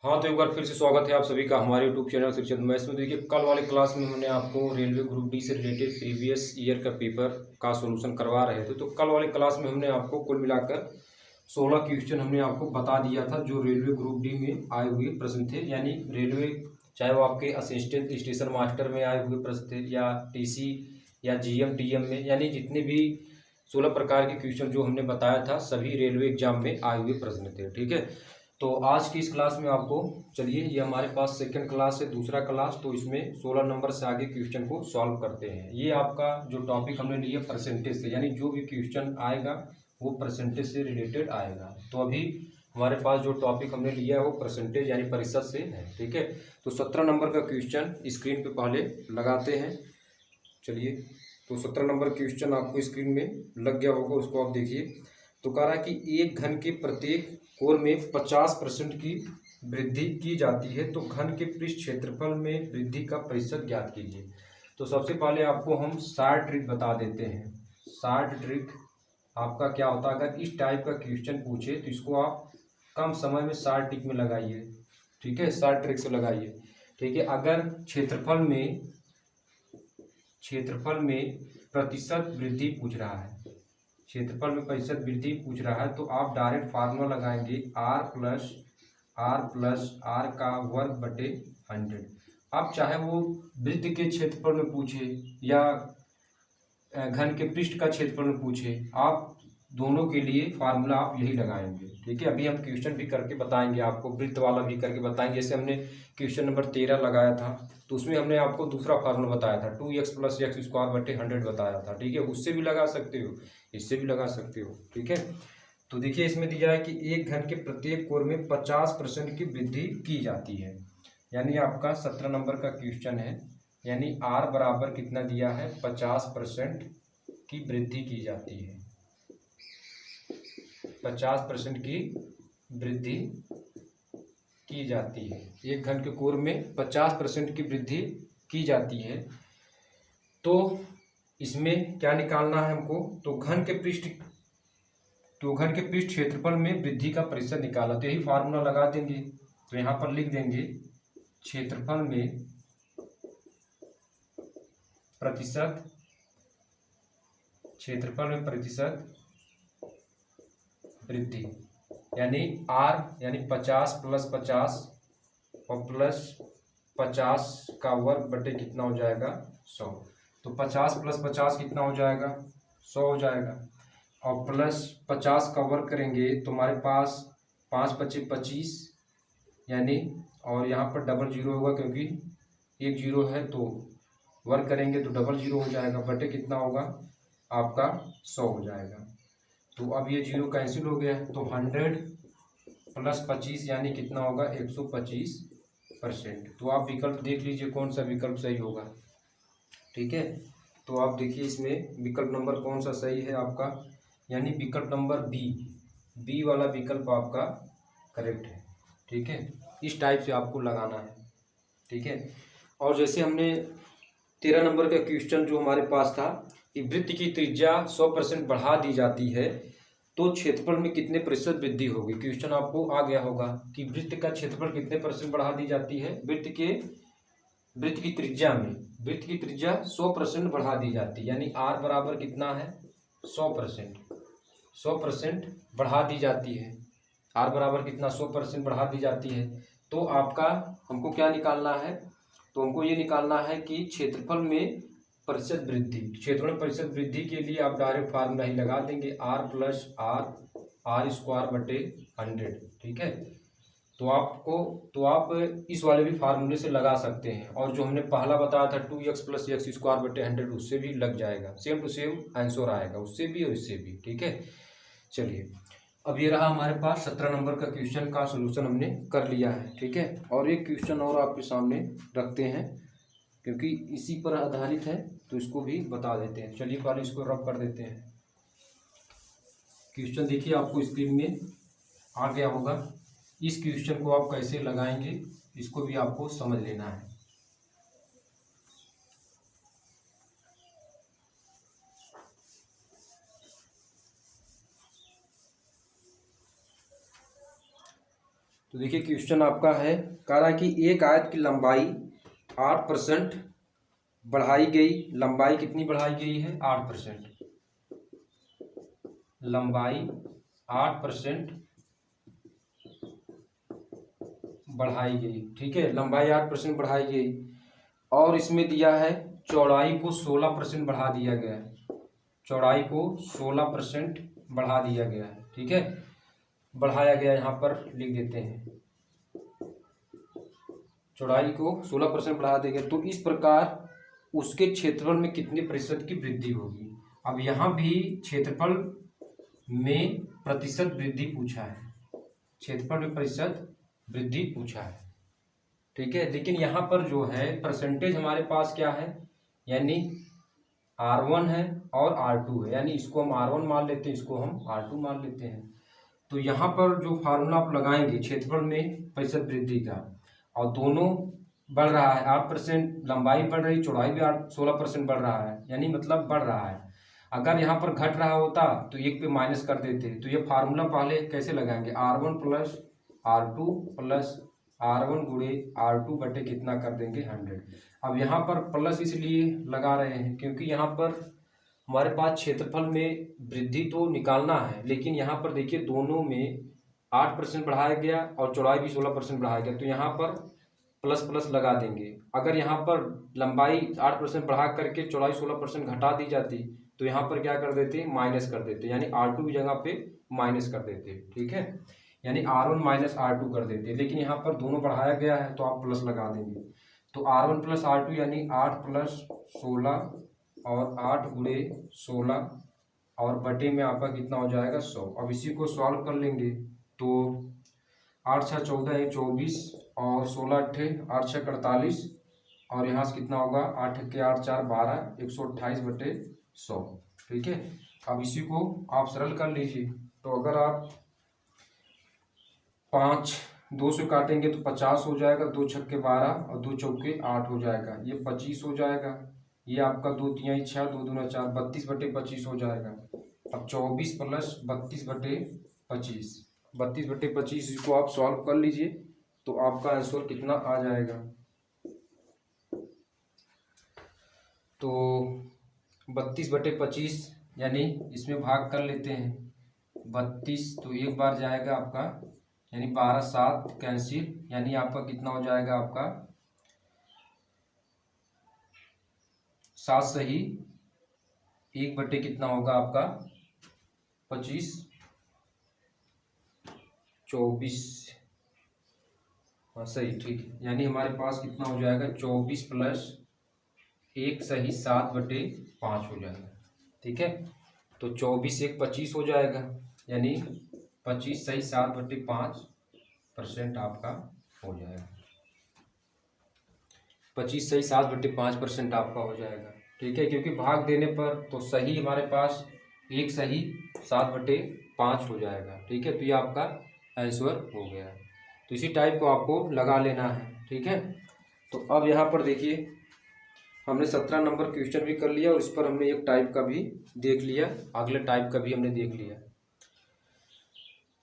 हाँ, तो एक बार फिर से स्वागत है आप सभी का हमारे यूट्यूब चैनल शिक्षक मैथ्स में। देखिए, कल वाले क्लास में हमने आपको रेलवे ग्रुप डी से रिलेटेड प्रीवियस ईयर का पेपर का सॉल्यूशन करवा रहे थे। तो कल वाले क्लास में हमने आपको कुल मिलाकर 16 क्वेश्चन हमने आपको बता दिया था जो रेलवे ग्रुप डी में आए हुए प्रश्न थे। यानी रेलवे, चाहे वो आपके असिस्टेंट स्टेशन मास्टर में आए हुए प्रश्न थे या टीसी या जीएम टीएम में, यानी जितने भी 16 प्रकार के क्वेश्चन जो हमने बताया था सभी रेलवे एग्जाम में आए हुए प्रश्न थे। ठीक है, तो आज की इस क्लास में आपको, चलिए ये हमारे पास सेकंड क्लास है, दूसरा क्लास, तो इसमें 16 नंबर से आगे क्वेश्चन को सॉल्व करते हैं। ये आपका जो टॉपिक हमने लिया परसेंटेज से, यानी जो भी क्वेश्चन आएगा वो परसेंटेज से रिलेटेड आएगा। तो अभी हमारे पास जो टॉपिक हमने लिया है वो परसेंटेज यानी प्रतिशत से है। ठीक है, तो 17 नंबर का क्वेश्चन स्क्रीन पे पहले लगाते हैं। चलिए, तो 17 नंबर क्वेश्चन आपको स्क्रीन में लग गया होगा, उसको आप देखिए। तो कह रहा है कि एक घन के प्रत्येक कोर में 50% की वृद्धि की जाती है, तो घन के पृष्ठ क्षेत्रफल में वृद्धि का प्रतिशत ज्ञात कीजिए। तो सबसे पहले आपको हम शार्ट ट्रिक बता देते हैं। शार्ट ट्रिक आपका क्या होता है, अगर इस टाइप का क्वेश्चन पूछे तो इसको आप कम समय में शार्ट ट्रिक में लगाइए। ठीक है, शार्ट ट्रिक से लगाइए। ठीक है, अगर क्षेत्रफल में प्रतिशत वृद्धि पूछ रहा है, क्षेत्रफल में प्रतिशत वृद्धि पूछ रहा है, तो आप डायरेक्ट फार्मूला लगाएंगे आर प्लस आर का वर्ग बटे 100। अब चाहे वो वृत्त के क्षेत्रफल में पूछे या घन के पृष्ठ का क्षेत्रफल में पूछे, आप दोनों के लिए फार्मूला आप यही लगाएंगे। ठीक है, अभी हम क्वेश्चन भी करके बताएंगे आपको, वृत्त वाला भी करके बताएंगे। जैसे हमने क्वेश्चन नंबर 13 लगाया था तो उसमें हमने आपको दूसरा फार्मूला बताया था, 2x + x² बटे 100 बताया था। ठीक है, उससे भी लगा सकते हो, इससे भी लगा सकते हो। ठीक है, तो देखिए इसमें दिया है कि एक घन के प्रत्येक कोर में 50% की वृद्धि की जाती है। यानी आपका 17 नंबर का क्वेश्चन है, यानी r बराबर कितना दिया है, 50% की वृद्धि की जाती है। 50% की वृद्धि की जाती है, एक घन के कोर में 50% की वृद्धि की जाती है। तो इसमें क्या निकालना है हमको, तो घन के पृष्ठ क्षेत्रफल में वृद्धि का प्रतिशत निकाला। तो यही फार्मूला लगा देंगे, तो यहाँ पर लिख देंगे क्षेत्रफल में प्रतिशत वृद्धि, यानी r यानी 50 + 50 और प्लस 50 का वर्ग बटे कितना हो जाएगा, 100। तो 50 + 50 कितना हो जाएगा, 100 हो जाएगा। और प्लस 50 का वर्ग करेंगे तो हमारे पास 5 × 5 = 25, यानी, और यहाँ पर डबल जीरो होगा क्योंकि एक जीरो है, तो वर्ग करेंगे तो डबल जीरो हो जाएगा, बटे कितना होगा आपका 100 हो जाएगा। तो अब ये जीरो कैंसिल हो गया, तो 100 + 25 यानी कितना होगा, 125%। तो आप विकल्प देख लीजिए कौन सा विकल्प सही होगा। ठीक है, तो आप देखिए इसमें विकल्प नंबर कौन सा सही है आपका, यानी विकल्प नंबर बी वाला विकल्प आपका करेक्ट है। ठीक है, इस टाइप से आपको लगाना है। ठीक है, और जैसे हमने 13 नंबर का क्वेश्चन जो हमारे पास था कि वृत्त की त्रिज्या 100% बढ़ा दी जाती है तो क्षेत्रफल में कितने प्रतिशत वृद्धि होगी। क्वेश्चन आपको आ गया होगा कि वृत्त का क्षेत्रफल कितने % बढ़ा दी जाती है, वृत्त की त्रिज्या में, वृत्त की त्रिज्या 100% बढ़ा दी जाती है, यानी r बराबर कितना है, 100% बढ़ा दी जाती है। r बराबर कितना, 100% बढ़ा दी जाती है। तो आपका हमको क्या निकालना है, तो हमको ये निकालना है कि क्षेत्रफल में प्रतिशत वृद्धि, क्षेत्रफल में प्रतिशत वृद्धि के लिए आप डायरेक्ट फार्मूला ही लगा देंगे, r+r² बटे 100। ठीक है, तो आप इस वाले भी फार्मूले से लगा सकते हैं, और जो हमने पहला बताया था 2x + x² बटे 100 उससे भी लग जाएगा, सेम टू सेम आंसर आएगा उससे भी और इससे भी। ठीक है, चलिए अब ये रहा हमारे पास 17 नंबर का क्वेश्चन का सलूशन हमने कर लिया है। ठीक है, और एक क्वेश्चन और आपके सामने रखते हैं क्योंकि इसी पर आधारित है, तो इसको भी बता देते हैं। चलिए पहले इसको रब कर देते हैं। क्वेश्चन देखिए आपको स्क्रीन में आ गया होगा, इस क्वेश्चन को आप कैसे लगाएंगे इसको भी आपको समझ लेना है। तो तो देखिए क्वेश्चन आपका है, कह रहा है कि एक आयत की लंबाई 8% बढ़ाई गई। लंबाई कितनी बढ़ाई गई है? 8%। लंबाई 8% बढ़ाई गई। ठीक है, लंबाई 8% बढ़ाई गई और इसमें दिया है चौड़ाई को 16% बढ़ा दिया गया है। चौड़ाई को 16% बढ़ा दिया गया है। ठीक है, बढ़ाया गया, यहाँ पर लिख देते हैं, चौड़ाई को 16% बढ़ा दिया गया। तो इस प्रकार उसके क्षेत्रफल में कितने प्रतिशत की वृद्धि होगी? अब यहाँ भी क्षेत्रफल में प्रतिशत वृद्धि पूछा है, क्षेत्रफल में प्रतिशत वृद्धि पूछा है। ठीक है, लेकिन यहाँ पर जो है परसेंटेज हमारे पास क्या है, यानी R1 है और R2 है, यानी इसको हम R1 मान लेते हैं, इसको हम R2 मान लेते हैं। तो यहाँ पर जो फार्मूला आप लगाएंगे क्षेत्रफल में प्रतिशत वृद्धि का, और दोनों बढ़ रहा है, 8% लंबाई बढ़ रही, चौड़ाई भी 16% बढ़ रहा है, यानी मतलब बढ़ रहा है। अगर यहाँ पर घट रहा होता तो एक पे माइनस कर देते। तो ये फार्मूला पहले कैसे लगाएंगे, R1 plus R2 plus R1 गुणे R2 बटे कितना कर देंगे 100। अब यहाँ पर प्लस इसलिए लगा रहे हैं क्योंकि यहाँ पर हमारे पास क्षेत्रफल में वृद्धि तो निकालना है, लेकिन यहाँ पर देखिए दोनों में 8% बढ़ाया गया और चौड़ाई भी 16% बढ़ाया गया, तो यहाँ पर प्लस प्लस लगा देंगे। अगर यहाँ पर लंबाई 8% बढ़ा करके चौड़ाई 16% घटा दी जाती तो यहाँ पर क्या कर देते, माइनस कर देते, यानी R2 की जगह पे माइनस कर देते। ठीक है, यानी R1 माइनस R2 कर देते, लेकिन यहाँ पर दोनों बढ़ाया गया है तो आप प्लस लगा देंगे। तो R1 प्लस R2 यानी 8 प्लस 16 और 8 गुणे 16 और बटे में आपका कितना हो जाएगा 100। अब इसी को सॉल्व कर लेंगे तो 8 6 14 1 24 और 16 अट्ठे 8 6 48 और यहाँ से कितना होगा 8 के 8 4 12 128 बटे 100। ठीक है, अब इसी को आप सरल कर लीजिए। तो अगर आप 5 2 से काटेंगे तो 50 हो जाएगा, 2 छक्के 12 और 2 चौके 8 हो जाएगा, ये 25 हो जाएगा। ये आपका 2 तिहाई 6 2 दूना 4 32 बटे 25 हो जाएगा। अब 24 प्लस 32 बटे 25, 32 बटे 25 इसको आप सॉल्व कर लीजिए तो आपका आंसर कितना आ जाएगा। तो 32 बटे 25 यानी इसमें भाग कर लेते हैं, 32 तो एक बार जाएगा आपका, यानी 12 7 कैंसिल, यानी आपका कितना हो जाएगा, आपका 7 सही 1 बटे कितना होगा आपका 25 24, हाँ सही, ठीक है, यानी हमारे पास कितना हो जाएगा 24 प्लस 1 सही 7 बटे 5 हो जाएगा। ठीक है, तो 24 1 25 हो जाएगा, यानी 25 सही 7 बटे 5% आपका हो जाएगा। 25 सही 7 बटे 5% आपका हो जाएगा। ठीक है, क्योंकि भाग देने पर तो सही हमारे पास 1 सही 7 बटे 5 हो जाएगा। ठीक है, तो ये आपका आंसर हो गया। तो इसी टाइप को आपको लगा लेना है। ठीक है, तो अब यहाँ पर देखिए हमने 17 नंबर क्वेश्चन भी कर लिया और इस पर हमने एक टाइप का भी देख लिया, अगले टाइप का भी हमने देख लिया,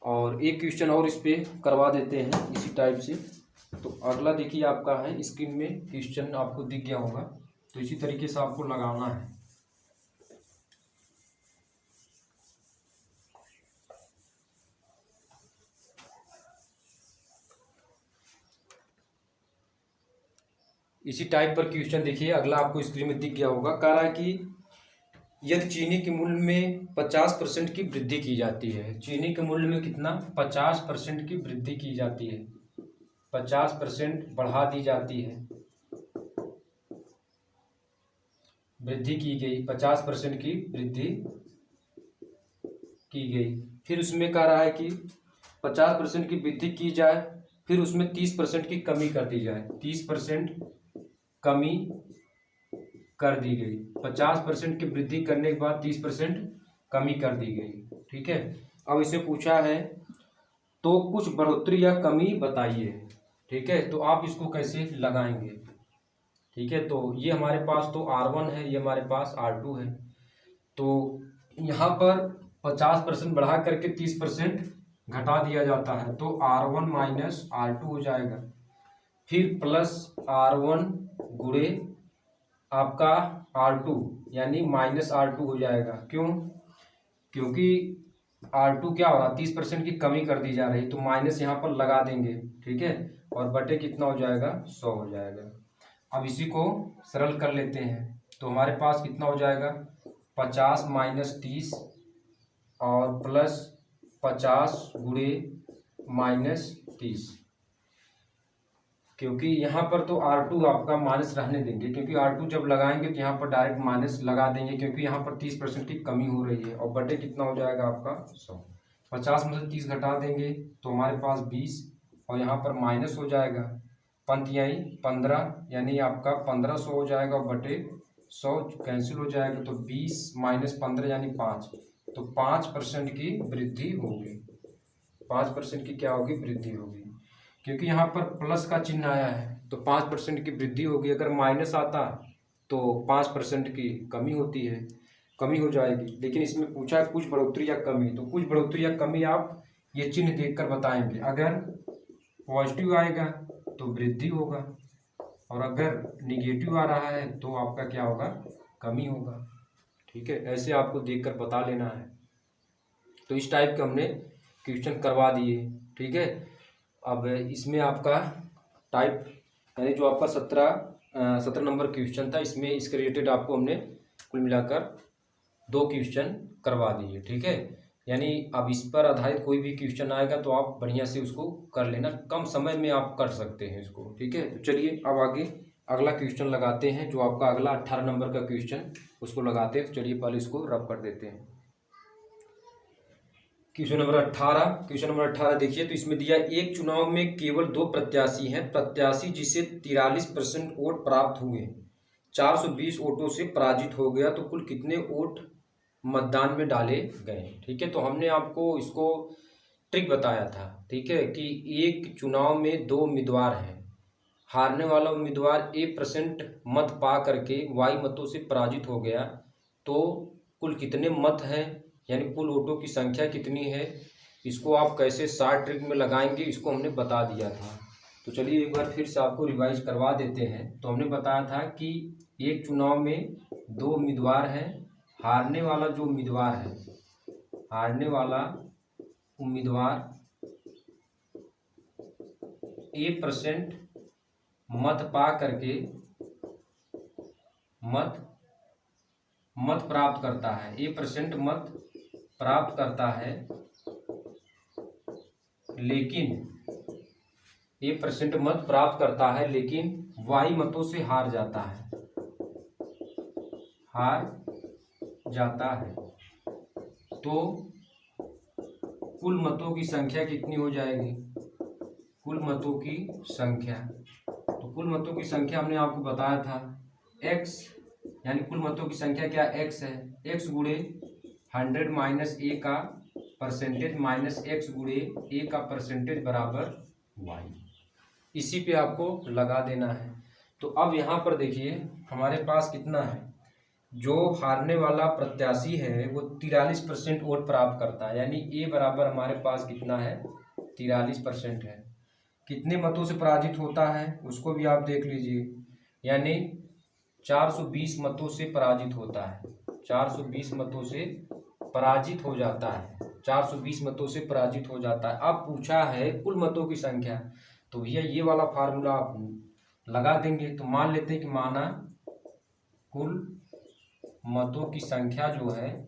और एक क्वेश्चन और इस पे करवा देते हैं इसी टाइप से। तो अगला देखिए आपका है, स्क्रीन में क्वेश्चन आपको दिख गया होगा, तो इसी तरीके से आपको लगाना है। इसी टाइप पर क्वेश्चन देखिए अगला आपको स्क्रीन में दिख गया होगा। कह रहा है कि यदि चीनी के मूल्य में 50% की वृद्धि की जाती है, चीनी के मूल्य में कितना 50% की वृद्धि की जाती है, 50% बढ़ा दी जाती है, वृद्धि की गई, 50% की वृद्धि की गई। फिर उसमें कह रहा है कि 50% की वृद्धि की जाए, फिर उसमें 30% की कमी कर दी जाए, 30% कमी कर दी गई, 50% की वृद्धि करने के बाद 30% कमी कर दी गई। ठीक है, अब इसे पूछा है तो कुछ बढ़ोतरी या कमी बताइए। ठीक है, तो आप इसको कैसे लगाएंगे। ठीक है, तो ये हमारे पास तो R1 है, ये हमारे पास R2 है, तो यहाँ पर 50% बढ़ा करके 30% घटा दिया जाता है तो R1 माइनस R2 हो जाएगा। फिर प्लस R1 गुणे आपका R2 यानी माइनस R2 हो जाएगा। क्यों? क्योंकि R2 क्या हो रहा है, 30% की कमी कर दी जा रही, तो माइनस यहाँ पर लगा देंगे, ठीक है, और बटे कितना हो जाएगा, 100 हो जाएगा। अब इसी को सरल कर लेते हैं तो हमारे पास कितना हो जाएगा, 50 माइनस 30 और प्लस 50 गुणे माइनस 30, क्योंकि यहाँ पर तो R2 आपका माइनस रहने देंगे, क्योंकि R2 जब लगाएंगे तो यहाँ पर डायरेक्ट माइनस लगा देंगे, क्योंकि यहाँ पर 30% की कमी हो रही है, और बटे कितना हो जाएगा आपका 100। 50 में से 30 घटा देंगे तो हमारे पास 20 और यहाँ पर माइनस हो जाएगा, पंतियाई 15 यानी आपका 1500 हो जाएगा, और बटे 100 कैंसिल हो जाएगा, तो 20 माइनस 15 यानी 5, तो 5% की वृद्धि होगी। 5% की क्या होगी, वृद्धि होगी, क्योंकि यहाँ पर प्लस का चिन्ह आया है तो 5% की वृद्धि होगी। अगर माइनस आता तो 5% की कमी होती है, कमी हो जाएगी। लेकिन इसमें पूछा है कुछ बढ़ोतरी या कमी, तो कुछ बढ़ोतरी या कमी आप ये चिन्ह देखकर बताएंगे। अगर पॉजिटिव आएगा तो वृद्धि होगा, और अगर निगेटिव आ रहा है तो आपका क्या होगा, कमी होगा, ठीक है। ऐसे आपको देखकर बता लेना है। तो इस टाइप के हमने क्वेश्चन करवा दिए, ठीक है। अब इसमें आपका टाइप यानी जो आपका 17 नंबर क्वेश्चन था, इसमें इसके रिलेटेड आपको हमने कुल मिलाकर 2 क्वेश्चन करवा दिए, ठीक है। यानी अब इस पर आधारित कोई भी क्वेश्चन आएगा तो आप बढ़िया से उसको कर लेना, कम समय में आप कर सकते हैं इसको, ठीक है। तो चलिए अब आगे अगला क्वेश्चन लगाते हैं, जो आपका अगला 18 नंबर का क्वेश्चन उसको लगाते हैं। तो चलिए पहले इसको रब कर देते हैं। क्वेश्चन नंबर 18 देखिए, तो इसमें दिया एक चुनाव में केवल 2 प्रत्याशी हैं। प्रत्याशी जिसे 43% वोट प्राप्त हुए 420 वोटों से पराजित हो गया, तो कुल कितने वोट मतदान में डाले गए, ठीक है। तो हमने आपको इसको ट्रिक बताया था, ठीक है, कि एक चुनाव में 2 उम्मीदवार हैं, हारने वाला उम्मीदवार A% मत पा करके Y मतों से पराजित हो गया, तो कुल कितने मत हैं यानी कुल वोटों की संख्या कितनी है, इसको आप कैसे शॉर्ट ट्रिक में लगाएंगे इसको हमने बता दिया था। तो चलिए एक बार फिर से आपको रिवाइज करवा देते हैं। तो हमने बताया था कि एक चुनाव में 2 उम्मीदवार हैं, हारने वाला जो उम्मीदवार है, हारने वाला उम्मीदवार A% मत पा करके मत प्राप्त करता है, A% मत प्राप्त करता है, लेकिन A% मत प्राप्त करता है लेकिन Y मतों से हार जाता है, तो कुल मतों की संख्या कितनी हो जाएगी, कुल मतों की संख्या, तो कुल मतों की संख्या हमने आपको बताया था x, यानी कुल मतों की संख्या क्या x है, x गुणे 100 माइनस a का परसेंटेज माइनस x गुणे a का परसेंटेज बराबर y, इसी पे आपको लगा देना है। तो अब यहाँ पर देखिए हमारे पास कितना है, जो हारने वाला प्रत्याशी है वो 43% वोट प्राप्त करता है, यानी a बराबर हमारे पास कितना है, 43% है। कितने मतों से पराजित होता है उसको भी आप देख लीजिए, यानी 420 मतों से पराजित होता है, 420 मतों से पराजित हो जाता है, 420 मतों से पराजित हो जाता है। अब पूछा है कुल मतों की संख्या, तो भैया ये वाला फार्मूला आप लगा देंगे। तो मान लेते हैं कि माना कुल मतों की संख्या जो है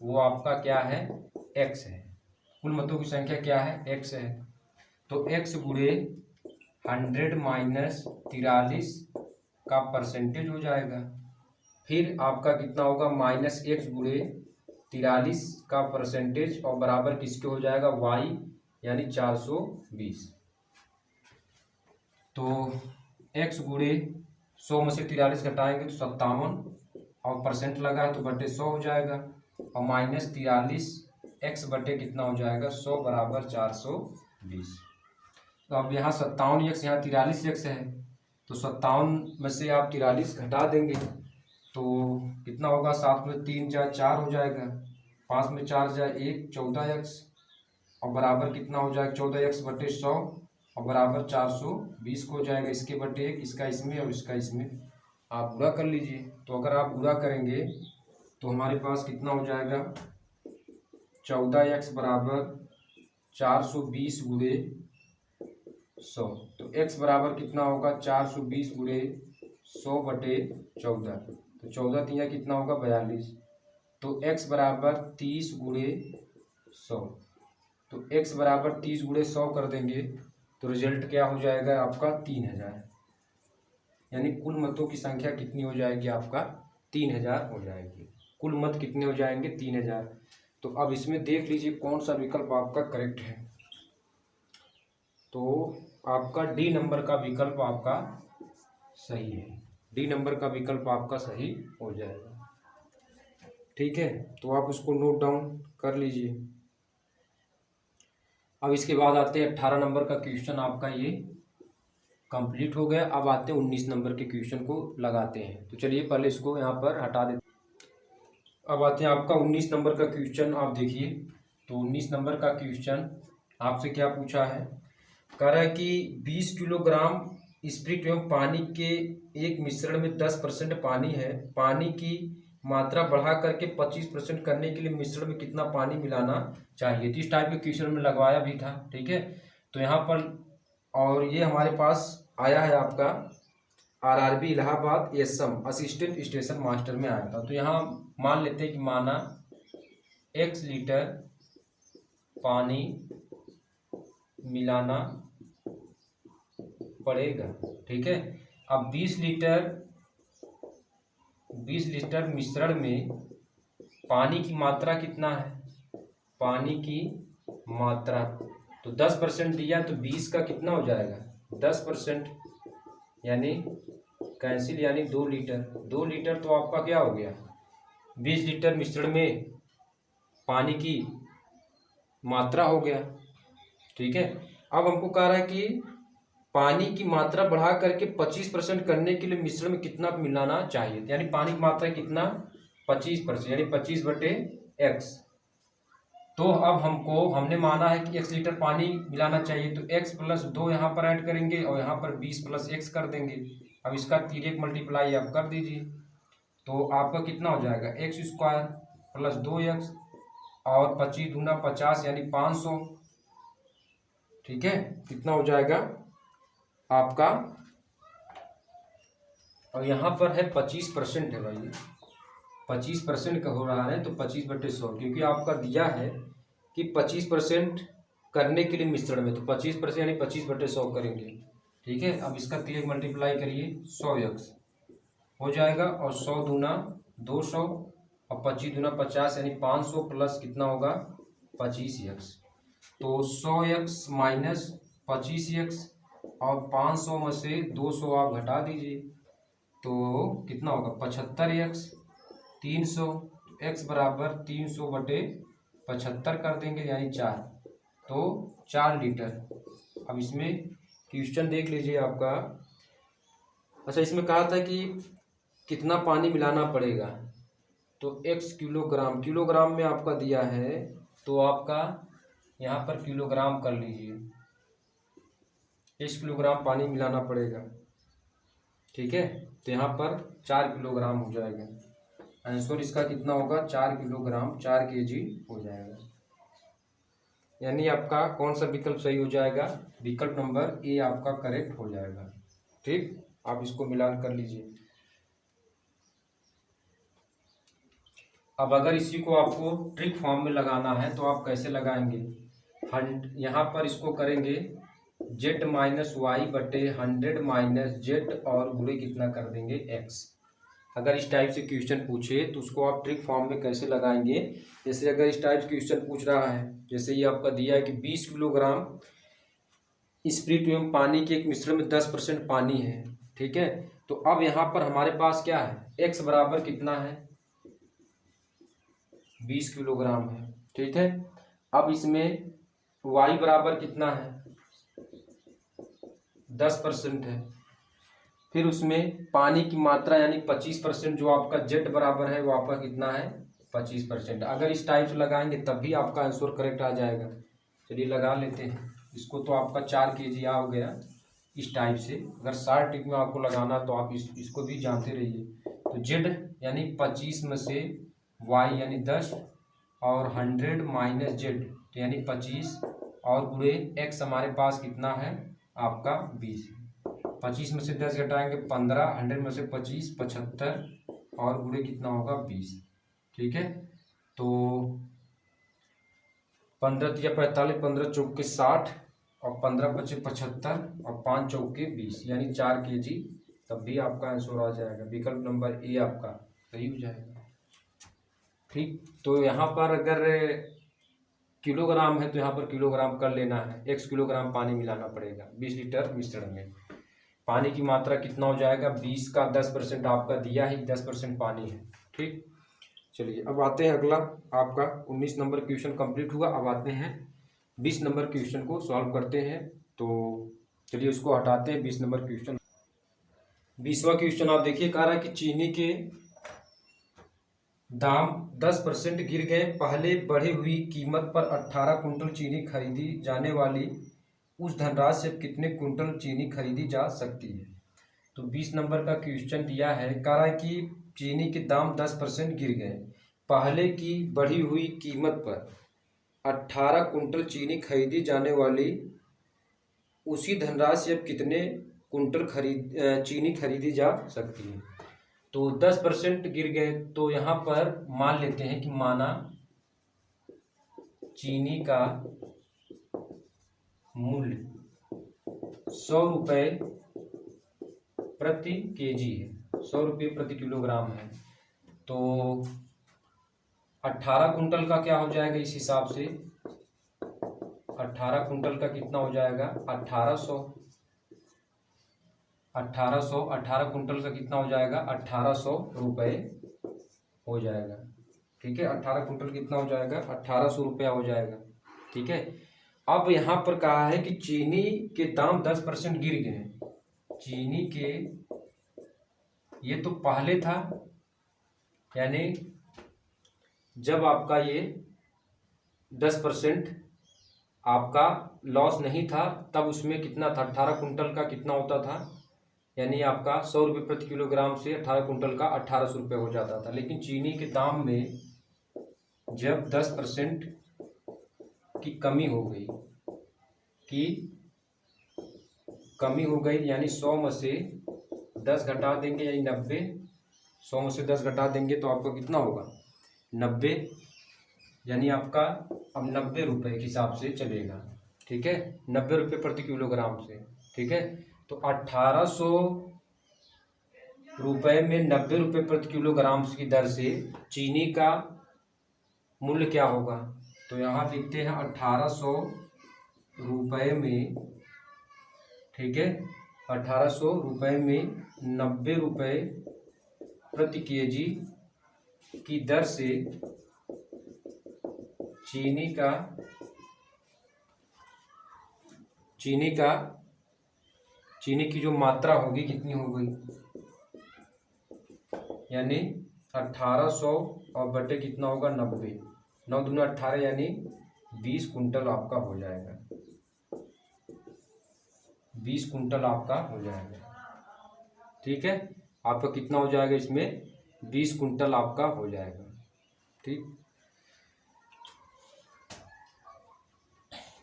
वो आपका क्या है, x है, कुल मतों की संख्या क्या है, x है, तो x गुणे 100 माइनस 43 का परसेंटेज हो जाएगा, फिर आपका कितना होगा माइनस x गुणे 43 का परसेंटेज और बराबर किसके हो जाएगा, y यानी 420। तो x गुणे 100 में से 43 घटाएंगे तो 57 और परसेंट लगा तो बटे 100 हो जाएगा, और माइनस 43 x बटे कितना हो जाएगा 100 बराबर 420। तो अब यहाँ 57x यहाँ 43x है, तो 57 में से आप 43 घटा देंगे तो कितना होगा, 7 में 3 जाए 4 हो जाएगा, 5 में 4 जाए 1 14x, और बराबर कितना हो जाएगा 14x/100 और बराबर 420 को हो जाएगा इसके बटे 1, इसका इसमें और इसका इसमें। आप गुणा कर लीजिए। तो अगर आप गुणा करेंगे तो हमारे पास कितना हो जाएगा 14x बराबर 420 गुणे 100। तो x बराबर कितना होगा 420 गुणे 100 बटे 14। तो 14 तिया कितना होगा 42। तो x बराबर 30 गुणे 100। तो x बराबर 30 गुणे 100 कर देंगे तो रिजल्ट क्या हो जाएगा आपका 3000। यानी कुल मतों की संख्या कितनी हो जाएगी आपका 3000 हो जाएगी। कुल मत कितने हो जाएंगे 3000। तो अब इसमें देख लीजिए कौन सा विकल्प आपका करेक्ट है। तो आपका डी नंबर का विकल्प आपका सही है। डी नंबर का विकल्प आपका सही हो जाएगा। ठीक है, तो आप उसको नोट डाउन कर लीजिए। अब इसके बाद आते हैं 18 नंबर का क्वेश्चन आपका ये कंप्लीट हो गया। अब आते हैं 19 नंबर के क्वेश्चन को लगाते हैं। तो चलिए पहले इसको यहाँ पर हटा देते हैं। अब आते हैं आपका 19 नंबर का क्वेश्चन। आप देखिए तो 19 नंबर का क्वेश्चन आपसे क्या पूछा है। कह रहा है कि 20 किलोग्राम स्प्रिट एवं पानी के एक मिश्रण में 10% पानी है। पानी की मात्रा बढ़ा करके 25% करने के लिए मिश्रण में कितना पानी मिलाना चाहिए। तो इस टाइप के क्वेश्चन में लगवाया भी था। ठीक है, तो यहाँ पर और ये हमारे पास आया है आपका RRB Allahabad SM assistant station master में आया था। तो यहाँ मान लेते हैं कि माना x लीटर पानी मिलाना पड़ेगा। ठीक है, अब 20 लीटर मिश्रण में पानी की मात्रा कितना है। पानी की मात्रा तो 10% दिया तो 20 का कितना हो जाएगा 10% यानी कैंसिल यानी 2 लीटर। 2 लीटर तो आपका क्या हो गया 20 लीटर मिश्रण में पानी की मात्रा हो गया। ठीक है, अब हमको कह रहा है कि पानी की मात्रा बढ़ा करके 25% करने के लिए मिश्रण में कितना मिलाना चाहिए। यानी पानी की मात्रा कितना 25% यानी 25/x। तो अब हमने माना है कि x लीटर पानी मिलाना चाहिए। तो x + 2 यहाँ पर ऐड करेंगे और यहाँ पर 20 + x कर देंगे। अब इसका 3 मल्टीप्लाई आप कर दीजिए तो आपका कितना हो जाएगा x² + 2x और 25 दूना 50 यानी 500। ठीक है, कितना हो जाएगा आपका। और यहाँ पर है 25% है भाई 25% का हो रहा है। तो 25/100 क्योंकि आपका दिया है कि 25% करने के लिए मिश्रण में। तो 25% यानी 25/100 करेंगे। ठीक है, अब इसका 3 मल्टीप्लाई करिए 100x हो जाएगा और 100 दूना 200 और 25 दूना 50 यानी 500 प्लस कितना होगा 25x। तो 100x माइनस 25x और 500 में से 200 आप घटा दीजिए तो कितना होगा 75x 300। x बराबर 300/75 कर देंगे यानी 4। तो 4 लीटर। अब इसमें क्वेश्चन देख लीजिए आपका। अच्छा, इसमें कहा था कि कितना पानी मिलाना पड़ेगा। तो x किलोग्राम में आपका दिया है तो आपका यहाँ पर किलोग्राम कर लीजिए। 1 किलोग्राम पानी मिलाना पड़ेगा। ठीक है, तो यहाँ पर 4 किलोग्राम हो जाएगा। आंसर इसका कितना होगा 4 किलोग्राम 4 kg हो जाएगा। यानी आपका कौन सा विकल्प सही हो जाएगा विकल्प नंबर ए आपका करेक्ट हो जाएगा। ठीक, आप इसको मिलान कर लीजिए। अब अगर इसी को आपको ट्रिक फॉर्म में लगाना है तो आप कैसे लगाएंगे। यहाँ पर इसको करेंगे z - y/100 - z और गुणे कितना कर देंगे x। अगर इस टाइप से क्वेश्चन पूछे तो उसको आप ट्रिक फॉर्म में कैसे लगाएंगे। जैसे अगर इस टाइप से क्वेश्चन पूछ रहा है, जैसे ये आपका दिया है कि 20 किलोग्राम स्प्रिट एवं पानी के एक मिश्रण में 10% पानी है। ठीक है, तो अब यहाँ पर हमारे पास क्या है x बराबर कितना है 20 किलोग्राम है। ठीक है, अब इसमें y बराबर कितना है 10% है। फिर उसमें पानी की मात्रा यानी 25% जो आपका z बराबर है वो आपका कितना है 25%। अगर इस टाइप से लगाएंगे तब भी आपका आंसर करेक्ट आ जाएगा। चलिए लगा लेते हैं इसको। तो आपका 4 kg आ गया इस टाइप से। अगर 60 टिक में आपको लगाना तो आप इसको भी जानते रहिए। तो जेड यानी 25 में से वाई यानी 10 और 100 माइनस जेड तो यानी 25 और गुणे एक्स हमारे पास कितना है आपका 20। 25 में से 10 घटाएंगे 15, 100 में से 25 75 और गुणे कितना होगा 20। ठीक है, तो 15 तिया 45, 15 चौके 60 और 15 पचे 75 और 5 चौके 20 यानी 4 kg। तब भी आपका आंसर आ जाएगा। विकल्प नंबर ए आपका सही हो जाएगा। ठीक, तो यहाँ पर अगर किलोग्राम है तो यहाँ पर किलोग्राम कर लेना है। 1 किलोग्राम पानी मिलाना पड़ेगा 20 लीटर मिश्रण में। पानी की मात्रा कितना हो जाएगा 20 का 10% आपका दिया ही 10% पानी है। ठीक, चलिए अब आते हैं अगला। आपका 19 नंबर क्वेश्चन कंप्लीट हुआ। अब आते हैं 20 नंबर क्वेश्चन को सॉल्व करते हैं। तो चलिए उसको हटाते हैं 20 नंबर क्वेश्चन। 20वां क्वेश्चन आप देखिए, कह रहा है कि चीनी के दाम 10% गिर गए। पहले बढ़ी हुई कीमत पर 18 कुंटल चीनी खरीदी जाने वाली उस धनराशि से कितने कुंटल चीनी खरीदी जा सकती है। तो 20 नंबर का क्वेश्चन दिया है, कह रहा है कि चीनी के दाम 10% गिर गए। पहले की बढ़ी हुई कीमत पर 18 कुंटल चीनी खरीदी जाने वाली उसी धनराशि से अब कितने कुंटल चीनी खरीदी जा सकती है। तो 10% गिर गए तो यहाँ पर मान लेते हैं कि माना चीनी का मूल्य 100 रुपये प्रति केजी है, 100 रुपये प्रति किलोग्राम है। तो 18 कुंटल का क्या हो जाएगा इस हिसाब से, 18 कुंटल का कितना हो जाएगा 1800। 18 कुंटल का कितना हो जाएगा 1800 रुपये हो जाएगा। ठीक है, 18 कुंटल कितना हो जाएगा 1800 रुपया हो जाएगा। ठीक है, अब यहाँ पर कहा है कि चीनी के दाम 10% गिर गए। चीनी के, ये तो पहले था, यानी जब आपका ये 10% आपका लॉस नहीं था तब उसमें कितना था 18 कुंटल का कितना होता था, यानी आपका 100 रुपये प्रति किलोग्राम से 18 कुंटल का 1800 रुपये हो जाता था। लेकिन चीनी के दाम में जब 10% की कमी हो गई यानी 100 में से 10 घटा देंगे यानी 90, 100 में से 10 घटा देंगे तो आपका कितना होगा 90, यानी आपका अब 90 रुपये के हिसाब से चलेगा। ठीक है, 90 रुपये प्रति किलोग्राम से। ठीक है, तो 1800 रुपये में 90 रुपये प्रति किलोग्राम की दर से चीनी का मूल्य क्या होगा। तो यहाँ लिखते हैं 1800 रुपये में, ठीक है, 1800 रुपये में 90 रुपये प्रति केजी की दर से चीनी की जो मात्रा होगी कितनी हो गई, यानी 1800 और बटे कितना होगा 90, 9 दूना 18 यानी 20 कुंटल आपका हो जाएगा। 20 कुंटल आपका हो जाएगा। ठीक है, आपका कितना हो जाएगा इसमें 20 कुंटल आपका हो जाएगा। ठीक,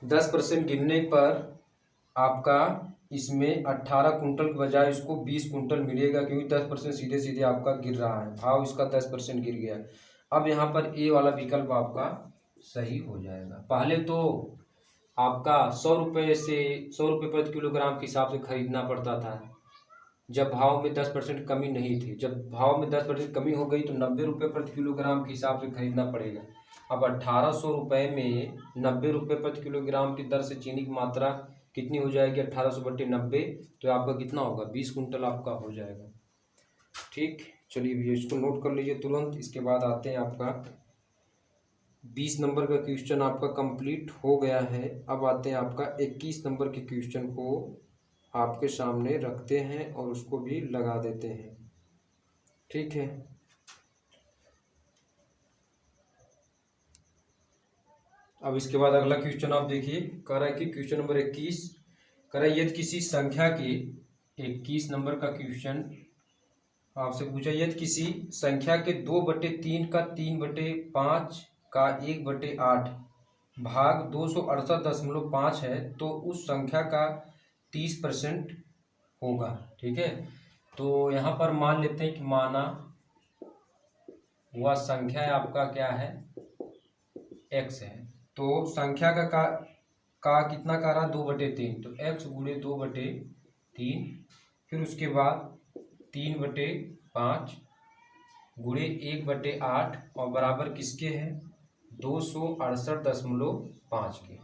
10% गिरने पर आपका इसमें 18 कुंटल के बजाय इसको 20 कुंटल मिलेगा, क्योंकि 10% सीधे सीधे आपका गिर रहा है, भाव इसका 10% गिर गया। अब यहाँ पर ए वाला विकल्प आपका सही हो जाएगा। पहले तो आपका 100 रुपये प्रति किलोग्राम के हिसाब से खरीदना पड़ता था जब भाव में 10% कमी नहीं थी। जब भाव में 10% कमी हो गई तो 90 रुपये प्रति किलोग्राम के हिसाब से खरीदना पड़ेगा। अब 1800 रुपये में 90 रुपये प्रति किलोग्राम की दर से चीनी की मात्रा कितनी हो जाएगी 1800 बटे 90, तो आपका कितना होगा 20 कुंटल आपका हो जाएगा। ठीक, चलिए भैया इसको नोट कर लीजिए तुरंत। इसके बाद आते हैं आपका 20 नंबर का क्वेश्चन आपका कंप्लीट हो गया है। अब आते हैं आपका 21 नंबर के क्वेश्चन को आपके सामने रखते हैं और उसको भी लगा देते हैं। ठीक है, अब इसके बाद अगला क्वेश्चन आप देखिए, कह रहा है कि क्वेश्चन नंबर 21 कह रहा है यदि किसी संख्या के 21 नंबर का क्वेश्चन आपसे पूछा, यदि किसी संख्या के 2/3 का 3/5 का 1/8 भाग 268.5 है तो उस संख्या का 30% होगा। ठीक है, तो यहाँ पर मान लेते हैं कि माना वह संख्या आपका क्या है, x है। तो संख्या का कितना कर रहा है, 2/3, तो x गुणे 2/3, फिर उसके बाद 3/5 गुणे 1/8 और बराबर किसके हैं, 268.5 के।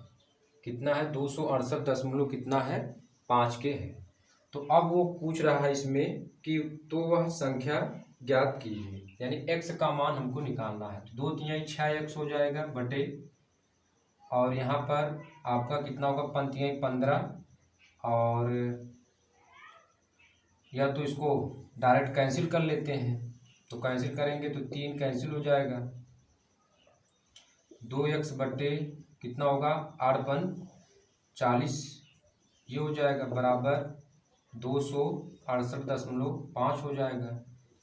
कितना है, 268.5 के है। तो अब वो पूछ रहा है इसमें कि तो वह संख्या ज्ञात कीजिए, यानी x का मान हमको निकालना है। तो 2×3 6x हो जाएगा बटे, और यहाँ पर आपका कितना होगा, 5×3 और या तो इसको डायरेक्ट कैंसिल कर लेते हैं, तो कैंसिल करेंगे तो 3 कैंसिल हो जाएगा, 2x बटे कितना होगा, 8×5 ये हो जाएगा बराबर 268.5 हो जाएगा।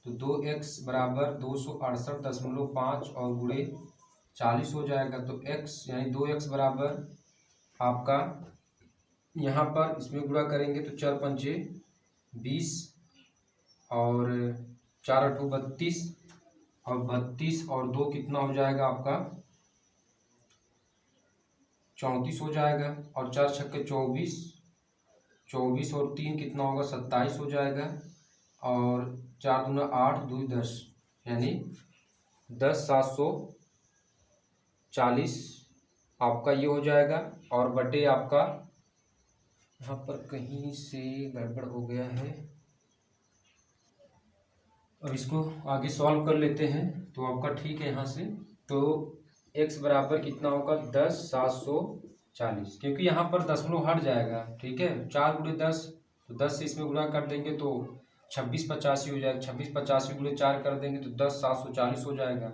तो 2x बराबर 268.5 और गुणे 40 हो जाएगा। तो x यानी 2x बराबर आपका यहाँ पर इसमें गुणा करेंगे तो 4×5 20 और 4×8 32 और 32 और 2 कितना हो जाएगा आपका 34 हो जाएगा, और 4×6 24 24 और 3 कितना होगा 27 हो जाएगा, और 4×2 8 2 10 यानी 10,740 आपका ये हो जाएगा। और बटे आपका यहाँ पर कहीं से गड़बड़ हो गया है, अब इसको आगे सॉल्व कर लेते हैं तो आपका ठीक है यहाँ से। तो x बराबर कितना होगा 10,740, क्योंकि यहाँ पर दशमलव हट जाएगा। ठीक है, 4×10 तो 10 से इसमें गुणा कर देंगे तो 2685 हो जाएगा, 2685 गुणे 4 कर देंगे तो 10,740 हो जाएगा।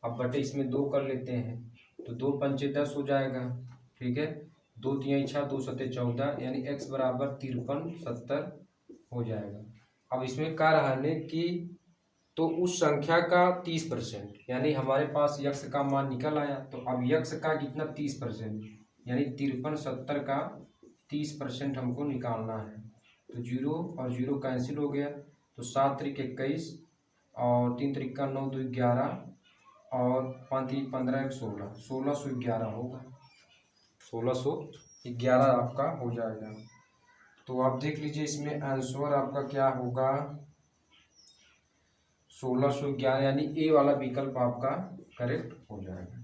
अब बटे इसमें 2 कर लेते हैं तो 2×5 10 हो जाएगा। ठीक है, 2×3 6 2×7 14 यानी x बराबर 5370 हो जाएगा। अब इसमें कह रहा है कि तो उस संख्या का 30%, यानी हमारे पास यक्स का मान निकल आया। तो अब यक्स का कितना 30%, यानी 5370 का 30% हमको निकालना है। तो 0 और 0 कैंसिल हो गया, तो 7×3 21 और 3×3 9 2 11 और 5×3 15 16 1611 होगा, 1611 आपका हो जाएगा। तो आप देख लीजिए इसमें आंसर आपका क्या होगा 1611, यानी ए वाला विकल्प आपका करेक्ट हो जाएगा।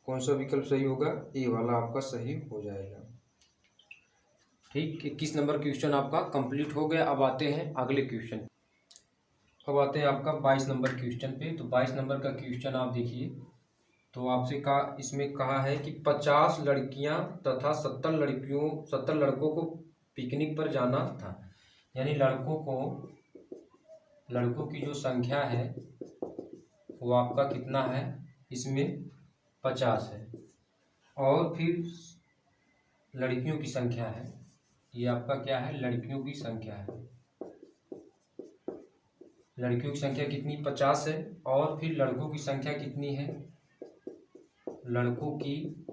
कौन सा विकल्प सही होगा, ए वाला आपका सही हो जाएगा। ठीक, 21 नंबर क्वेश्चन आपका कंप्लीट हो गया। अब आते हैं अगले क्वेश्चन, अब आते हैं आपका 22 नंबर क्वेश्चन पे। तो 22 नंबर का क्वेश्चन आप देखिए, तो आपसे कहा इसमें कहा है कि 50 लड़कियां तथा 70 लड़कों को पिकनिक पर जाना था, यानी लड़कों की जो संख्या है वो आपका कितना है, इसमें 50 है, और फिर लड़कियों की संख्या है, ये आपका क्या है, लड़कियों की संख्या है। लड़कियों की संख्या कितनी 50 है, और फिर लड़कों की संख्या कितनी है, लड़कों की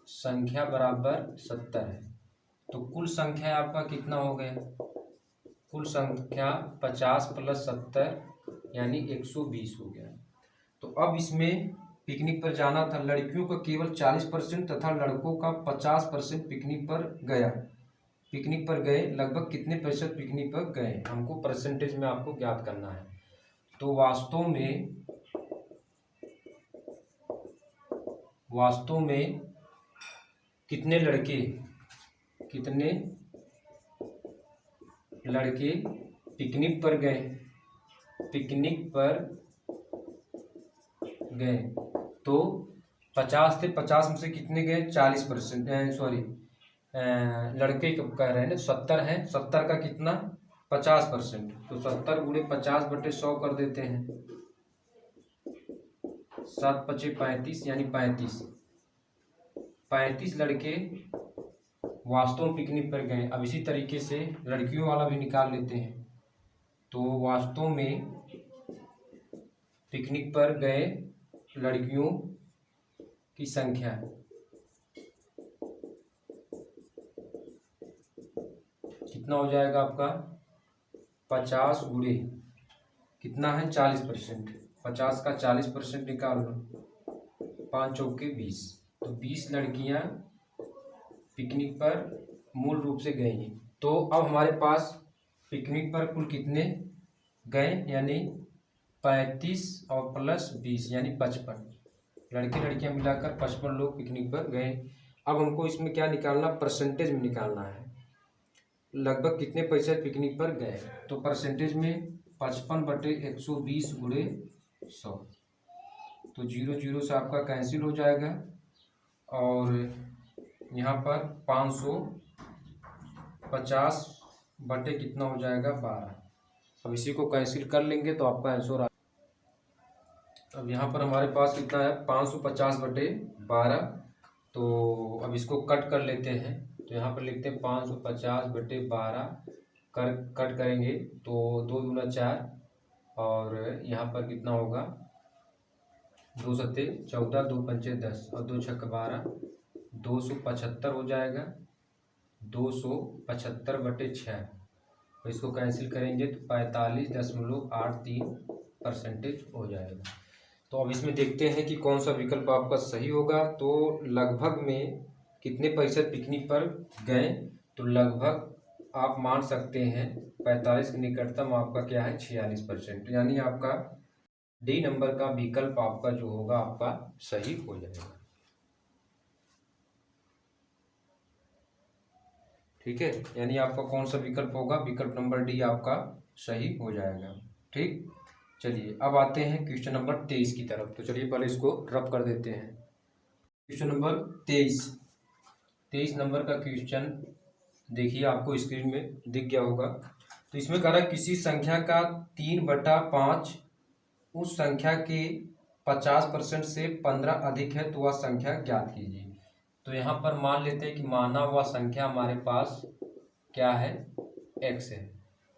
संख्या बराबर 70 है। तो कुल संख्या आपका कितना हो गया, कुल संख्या 50 + 70 यानी 120 हो गया। तो अब इसमें पिकनिक पर जाना था, लड़कियों का केवल 40% तथा लड़कों का 50% पिकनिक पर गया। पिकनिक पर गए, लगभग कितने प्रतिशत पिकनिक पर गए, हमको परसेंटेज में आपको ज्ञात करना है। तो वास्तव में कितने लड़के पिकनिक पर गए, तो 50 थे, 50 में से कितने गए 40%, लड़के कह रहे हैं ना, 70 है, 70 का कितना 50%, तो 70 × 50 / 100 कर देते हैं। 7 × 5 = 35 यानी 35 लड़के वास्तव में पिकनिक पर गए। अब इसी तरीके से लड़कियों वाला भी निकाल लेते हैं। तो वास्तव में पिकनिक पर गए लड़कियों की संख्या कितना हो जाएगा आपका 50 गुणे कितना है 40%। 50 का 40% निकाल लो, 5 चौके 20। तो 20 लड़कियां पिकनिक पर मूल रूप से गई। तो अब हमारे पास पिकनिक पर कुल कितने गए, यानी 35 और प्लस 20 यानी 55 लड़के लड़कियां मिलाकर 55 लोग पिकनिक पर गए। अब हमको इसमें क्या निकालना, परसेंटेज में निकालना है लगभग कितने प्रतिशत पिकनिक पर गए। तो परसेंटेज में 55/120 गुणे 100। तो 0 0 से आपका कैंसिल हो जाएगा और यहाँ पर 550 बटे कितना हो जाएगा 12। अब इसी को कैंसिल कर लेंगे तो आपका आंसर आ। अब यहाँ पर हमारे पास कितना है 550/12। तो अब इसको कट कर लेते हैं। तो यहाँ पर लिखते हैं 550/12 कट करेंगे तो 2 दूना 4 और यहाँ पर कितना होगा 2 सत्ते 14, 2 पंचे 10 और 2 छक्के 12, 275 हो जाएगा। 275/6 तो इसको कैंसिल करेंगे तो 45.83% हो जाएगा। तो अब इसमें देखते हैं कि कौन सा विकल्प आपका सही होगा। तो लगभग में कितने प्रतिशत पिकनिक पर गए, तो लगभग आप मान सकते हैं 45 के निकटतम आपका क्या है 46%, यानी आपका डी नंबर का विकल्प आपका जो होगा आपका सही हो जाएगा। ठीक है, यानी आपका कौन सा विकल्प होगा, विकल्प नंबर डी आपका सही हो जाएगा। ठीक, चलिए अब आते हैं क्वेश्चन नंबर 23 की तरफ। तो चलिए पहले इसको रब कर देते हैं। क्वेश्चन नंबर 23 नंबर का क्वेश्चन देखिए, आपको स्क्रीन में दिख गया होगा। तो इसमें कह रहा है किसी संख्या का 3/5 उस संख्या के 50% से 15 अधिक है तो वह संख्या ज्ञात कीजिए। तो यहाँ पर मान लेते हैं कि माना हुआ संख्या हमारे पास क्या है x है।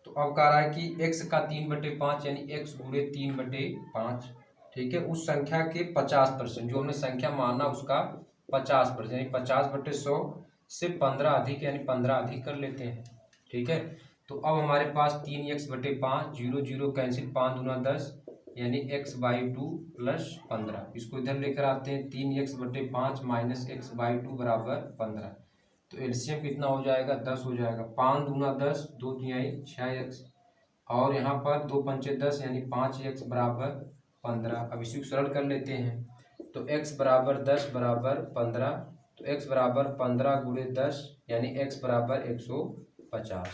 तो अब कह रहा है कि x का 3/5 यानी x गुणे 3/5, ठीक है, उस संख्या के 50%, जो हमने संख्या माना उसका 50% यानी 50/100 से 15 अधिक यानी 15 अधिक कर लेते हैं। ठीक है, तो अब हमारे पास 3x/5, 0 0 कैंसिल, 5 दूना 10 यानी x/2 + 15। इसको इधर लेकर आते हैं 3x/5 - x/2 = 15। तो एलसीएम कितना हो जाएगा 10 हो जाएगा। 5 दूना 10, 2 तिहाई 6x और यहाँ पर 2 पंचे 10 यानी 5x = 15। अब इसी को सरल कर लेते हैं तो x = 10 = 15। तो x = 15 × 10 यानी x = 150।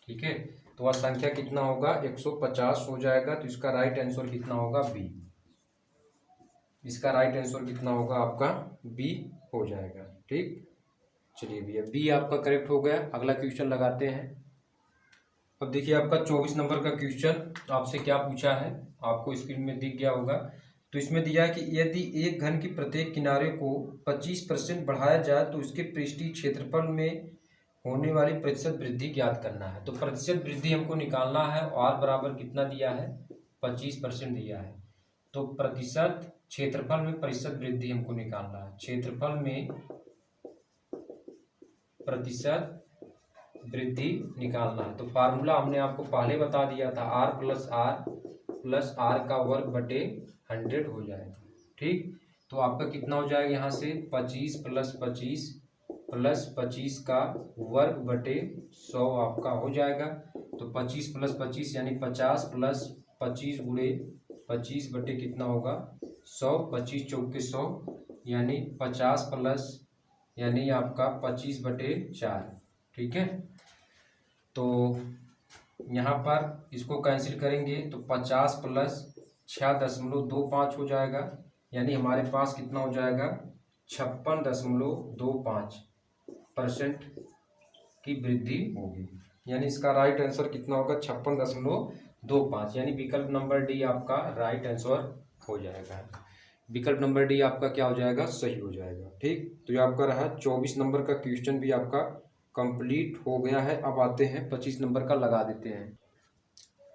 ठीक है, तो वह संख्या कितना होगा 150 हो जाएगा। तो इसका राइट आंसर कितना होगा बी। इसका राइट आंसर कितना होगा आपका बी हो जाएगा। ठीक, चलिए भैया बी आपका करेक्ट हो गया। अगला क्वेश्चन लगाते हैं। अब देखिए आपका 24 नंबर का क्वेश्चन आपसे क्या पूछा है, आपको स्क्रीन में दिख गया होगा। तो इसमें दिया है कि यदि एक घन की प्रत्येक किनारे को 25% बढ़ाया जाए तो उसके पृष्ठीय क्षेत्रफल में होने वाली प्रतिशत वृद्धि ज्ञात करना है। तो प्रतिशत वृद्धि हमको निकालना है। r बराबर कितना दिया है 25% दिया है। तो प्रतिशत क्षेत्रफल में प्रतिशत वृद्धि हमको निकालना है। क्षेत्रफल में प्रतिशत वृद्धि निकालना है। तो फार्मूला हमने आपको पहले बता दिया था, r + r का वर्ग बटे 100 हो जाएगा। ठीक, तो आपका कितना हो जाएगा यहाँ से 25 + 25 + 25 का वर्ग बटे 100 आपका हो जाएगा। तो 25 + 25 यानी 50 + 25 गुणे 25 बटे कितना होगा 100, 25 चौके 100 यानी 50 प्लस यानी आपका 25/4। ठीक है, तो यहाँ पर इसको कैंसिल करेंगे तो 50 + 6.25 हो जाएगा, यानी हमारे पास कितना हो जाएगा 56.25% की वृद्धि होगी। यानी इसका राइट आंसर कितना होगा 56.25, यानी विकल्प नंबर डी आपका राइट आंसर हो जाएगा। विकल्प नंबर डी आपका क्या हो जाएगा, सही हो जाएगा। ठीक, तो ये आपका रहा 24 नंबर का क्वेश्चन भी आपका कंप्लीट हो गया है। अब आते हैं 25 नंबर का, लगा देते हैं।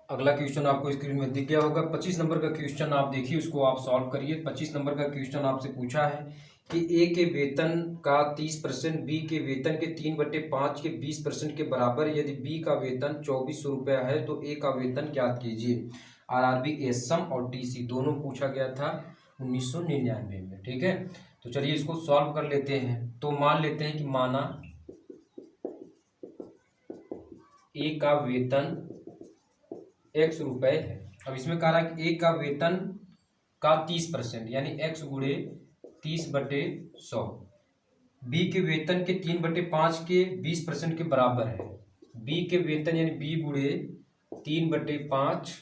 अगला क्वेश्चन आपको स्क्रीन में दिख गया होगा। 25 नंबर का क्वेश्चन आप देखिए, उसको आप सॉल्व करिए। 25 नंबर का क्वेश्चन आपसे पूछा है कि ए के वेतन का 30%, बी के वेतन के 3/5 के 20% के बराबर यदि बी का वेतन 2400 रुपया है तो ए का वेतन ज्ञात कीजिए। आरआरबी एसम और टीसी दोनों पूछा गया था 1999 में। ठीक है, तो चलिए इसको सॉल्व कर लेते हैं। तो मान लेते हैं कि माना ए का वेतन x रुपए है। अब इसमें कह रहा है कि ए का वेतन का 30% यानी x गुणे 30/100, बी के वेतन के 3/5 के 20% के बराबर है। बी के वेतन यानी बी गुणे 3/5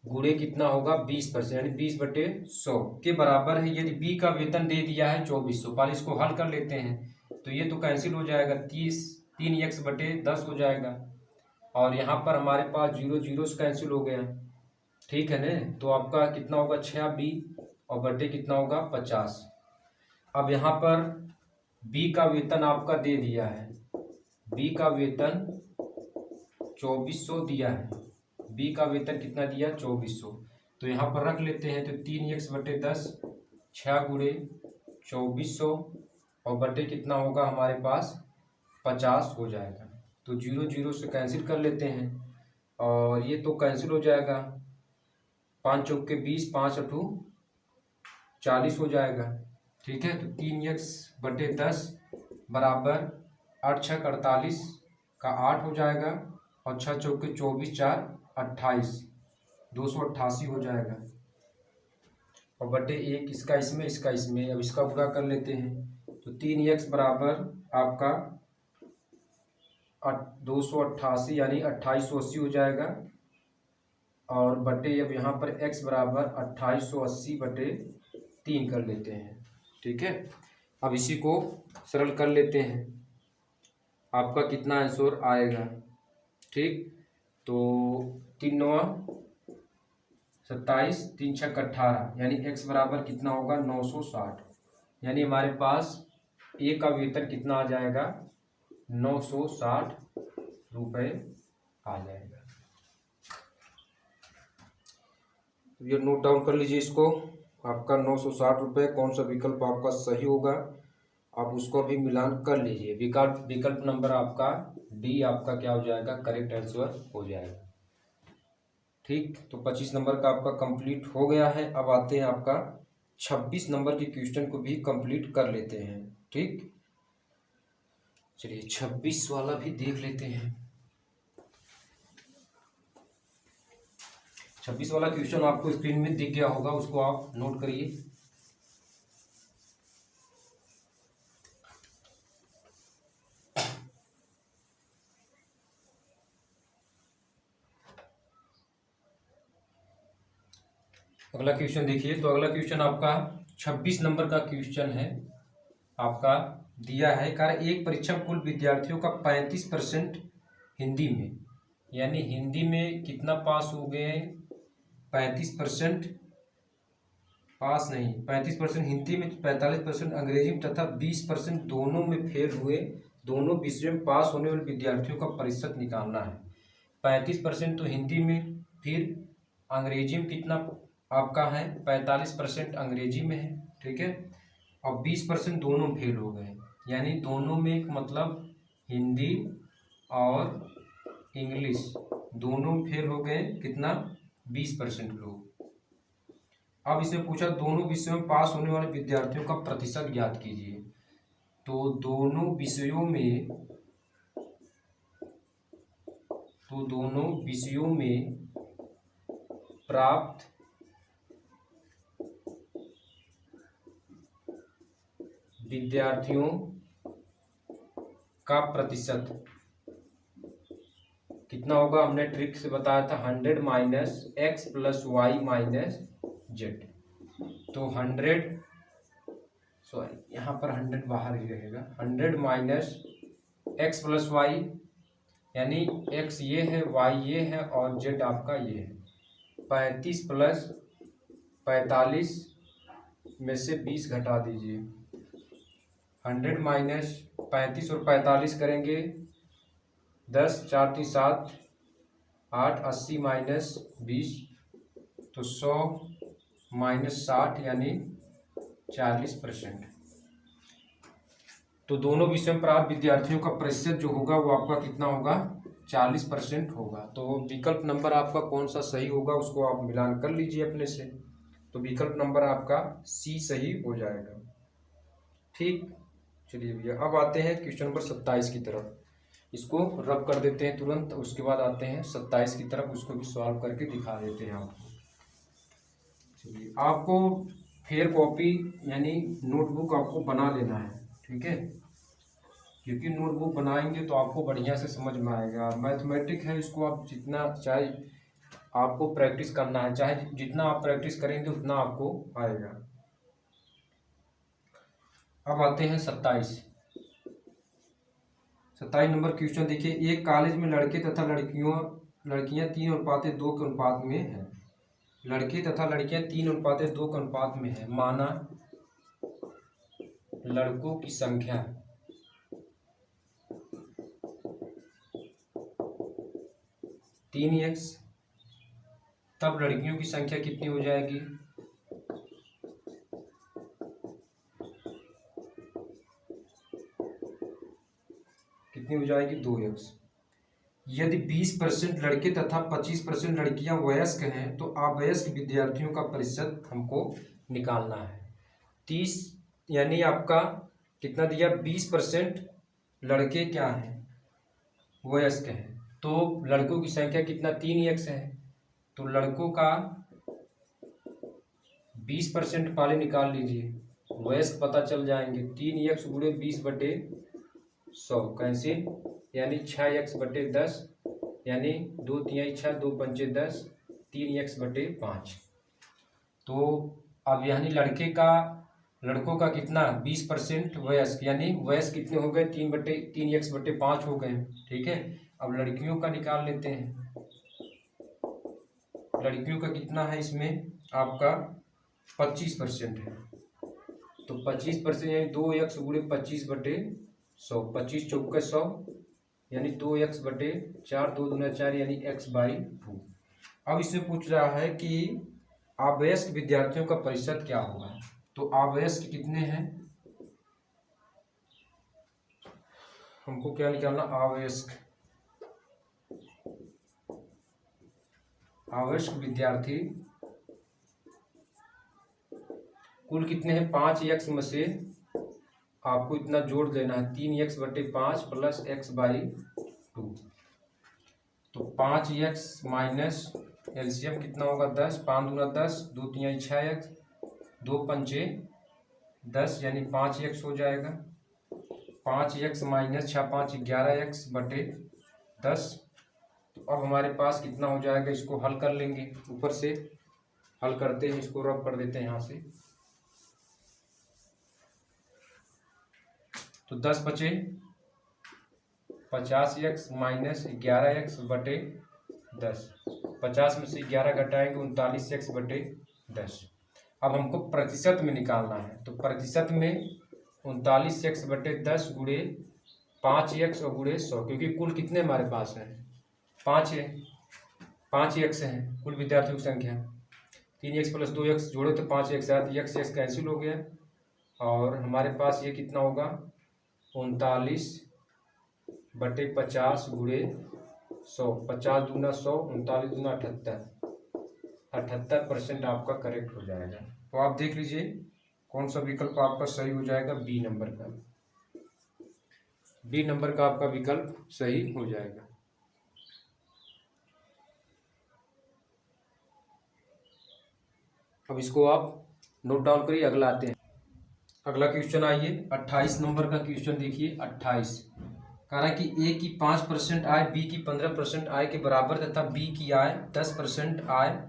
गुणे कितना होगा 20% यानी 20/100 के बराबर है यदि बी का वेतन दे दिया है 2400। पहले इसको हल कर लेते हैं, तो ये तो कैंसिल हो जाएगा, 3x/10 हो जाएगा, और यहाँ पर हमारे पास 0 0 से कैंसिल हो गया। ठीक है ना, तो आपका कितना होगा 6b और बटे कितना होगा 50। अब यहाँ पर बी का वेतन आपका दे दिया है, बी का वेतन 2400 दिया है, बी का वेतन कितना दिया 2400, तो यहाँ पर रख लेते हैं। तो 3x/10 6 गुणे 2400 और बटे कितना होगा हमारे पास 50 हो जाएगा। तो 0 0 से कैंसिल कर लेते हैं और ये तो कैंसिल हो जाएगा, 5 चौक के 20, 5 अठू 40 हो जाएगा। ठीक है, तो 3x/10 बराबर 8 6 48 का 8 हो जाएगा और 6 चौक के 24 4 28 288 हो जाएगा, और बटे 1 इसका इसमें इसका इसमें। अब इसका पूरा कर लेते हैं, तो 3x बराबर आपका 288 यानी 2880 हो जाएगा, और बटे अब यहाँ पर x बराबर 2880/3 कर लेते हैं। ठीक है, अब इसी को सरल कर लेते हैं, आपका कितना आंसर आएगा। ठीक, तो 3 9 27 3 6 18 यानी x बराबर कितना होगा 960, यानी हमारे पास ए का वेतन कितना आ जाएगा 960 रुपये आ जाएगा। तो ये नोट डाउन कर लीजिए इसको, आपका 960 रुपये। कौन सा विकल्प आपका सही होगा आप उसको भी मिलान कर लीजिए। विकल्प नंबर आपका डी आपका क्या हो जाएगा, करेक्ट आंसर हो जाएगा। ठीक, तो 25 नंबर का आपका कंप्लीट हो गया है। अब आते हैं आपका 26 नंबर के क्वेश्चन को भी कंप्लीट कर लेते हैं। ठीक, चलिए 26 वाला भी देख लेते हैं। 26 वाला क्वेश्चन आपको स्क्रीन में दिख गया होगा, उसको आप नोट करिए। अगला क्वेश्चन देखिए, तो अगला क्वेश्चन आपका 26 नंबर का क्वेश्चन है, आपका दिया है कार्य एक परीक्षा में कुल विद्यार्थियों का 35% हिंदी में, यानी हिंदी में कितना पास हो गए 35% पास नहीं, 35% हिंदी में, 45% अंग्रेजी में तथा 20% दोनों में फेल हुए। दोनों विषयों में पास होने वाले विद्यार्थियों का प्रतिशत निकालना है। 35% तो हिंदी में, फिर अंग्रेजी में कितना आपका है 45% अंग्रेजी में है। ठीक है, और 20% दोनों फेल हो गए, यानी दोनों में मतलब हिंदी और इंग्लिश दोनों फेल हो गए, कितना 20% लोग। अब इसमें पूछा दोनों विषयों में पास होने वाले विद्यार्थियों का प्रतिशत ज्ञात कीजिए। तो दोनों विषयों में प्राप्त विद्यार्थियों का प्रतिशत कितना होगा, हमने ट्रिक से बताया था 100 - x + y - z। तो 100 सॉरी यहाँ पर 100 बाहर ही रहेगा, 100 - x + y यानी x ये है, y ये है और z आपका ये है। 35 + 45 में से 20 घटा दीजिए। 100 माइनस 35 और 45 करेंगे 10, 4 3 7 8, 80 माइनस 20 तो 100 माइनस 60 यानी 40%। तो दोनों विषयों पर आप विद्यार्थियों का प्रतिशत जो होगा वो आपका कितना होगा, 40% होगा। तो विकल्प नंबर आपका कौन सा सही होगा उसको आप मिलान कर लीजिए अपने से। तो विकल्प नंबर आपका सी सही हो जाएगा। ठीक, चलिए भैया अब आते हैं क्वेश्चन नंबर 27 की तरफ। इसको रब कर देते हैं तुरंत, उसके बाद आते हैं 27 की तरफ, उसको भी सॉल्व करके दिखा देते हैं आपको। चलिए आपको फेयर कॉपी यानी नोटबुक आपको बना लेना है, ठीक है, क्योंकि नोटबुक बनाएंगे तो आपको बढ़िया से समझ में आएगा। मैथमेटिक है, इसको आप जितना चाहे आपको प्रैक्टिस करना है, चाहे जितना आप प्रैक्टिस करेंगे उतना आपको आएगा। अब आते हैं 27 नंबर क्वेश्चन। देखिए, एक कॉलेज में लड़के तथा लड़कियां 3:2 के अनुपात में है। लड़के तथा लड़कियां 3:2 के अनुपात में है। माना लड़कों की संख्या 3x, तब लड़कियों की संख्या कितनी हो जाएगी, कितनी हो जाएगी, 2x। यदि 20% लड़के तथा 25% लड़कियां वयस्क हैं तो अवयस्क विद्यार्थियों का प्रतिशत हमको निकालना है। 30 यानी आपका कितना दिया, 20% लड़के क्या हैं, वयस्क हैं। तो लड़कों की संख्या कितना, 3x है। तो लड़कों का 20% पहले निकाल लीजिए, वयस्क पता चल जाएंगे। 3x गुणे 20/100 कैसे, यानी 6x/10 यानी 2 3 6 2 5 10 3x/5। तो अब यानी लड़कों का कितना 20% वयस्क, यानी वयस्क कितने हो गए, 3x/5 हो गए, ठीक है। अब लड़कियों का निकाल लेते हैं। लड़कियों का कितना है, इसमें आपका 25% है। तो 25% यानी 2x गुणे 25/100, 25 चौके 100 यानी 2x/4, 2 दूना 4 यानी x/2। अब इसमें पूछ रहा है कि अवयस्क विद्यार्थियों का प्रतिशत क्या होगा। तो अवयस्क कितने हैं, हमको क्या निकालना, अवयस्क विद्यार्थी कुल कितने हैं, 5x में से आपको इतना जोड़ देना है, 3x/5 प्लस x/2। तो 5x माइनस एलसीएम कितना होगा, 10, 5 दूना 10, 2 3 6x, 2 पंचे 10 यानी 5x हो जाएगा। 5x minus 6 5 11x/10। तो अब हमारे पास कितना हो जाएगा, इसको हल कर लेंगे, ऊपर से हल करते हैं, इसको रब कर देते हैं यहाँ से। तो 10 बचे 50x माइनस 11x/10, 50 में से 11 घटाएंगे 39x/10। अब हमको प्रतिशत में निकालना है। तो प्रतिशत में 39x/10 गुणे 5x और गुणे 100, क्योंकि कुल कितने हमारे पास हैं, 5 है, 5x है कुल विद्यार्थियों की संख्या। 3x प्लस 2x जोड़े तो 5x आया, तो x कैंसिल हो गया और हमारे पास ये कितना होगा, 39/50 गुणे 100, 50 दूना 100, 39 दूना 78% आपका करेक्ट हो जाएगा। तो आप देख लीजिए कौन सा विकल्प आपका सही हो जाएगा, बी नंबर का। बी नंबर का आपका विकल्प सही हो जाएगा। अब इसको आप नोट डाउन करिए, अगला आते हैं। अगला क्वेश्चन आइए 28 नंबर का क्वेश्चन देखिए। 28 कह रहा है कि ए की 5% आय बी की 15% आय के बराबर तथा बी की आय 10% आय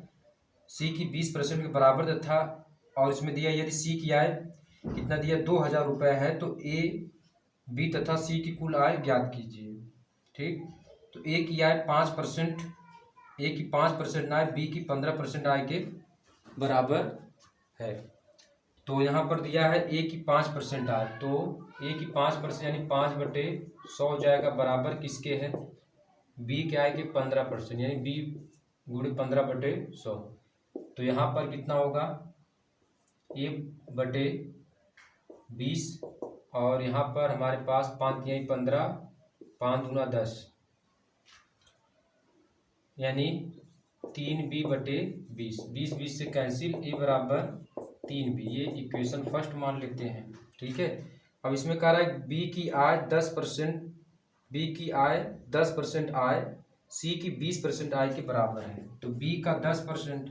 सी की 20% के बराबर तथा, और इसमें दिया यदि सी की आय कितना दिया, 2000 रुपये है, तो ए बी तथा सी की कुल आय ज्ञात कीजिए। ठीक, तो ए की आय 5%, ए की 5% आय बी की 15% आय के बराबर है। तो यहाँ पर दिया है ए की 5% आय, तो ए की 5% यानी 5/100 हो जाएगा, बराबर किसके है, बी के आय के 15%, यानी बी गुणे 15/100। तो यहाँ पर कितना होगा, A/20, और यहाँ पर हमारे पास 5 तिहाई 15, 5 दूना 10, यानी 3B/20, 20 से कैंसिल, A बराबर 3B, ये इक्वेशन फर्स्ट मान लेते हैं। ठीक है, अब इसमें कह रहा है B की आय 10%, B की आय 10% आय C की 20% आय के बराबर है। तो B का 10%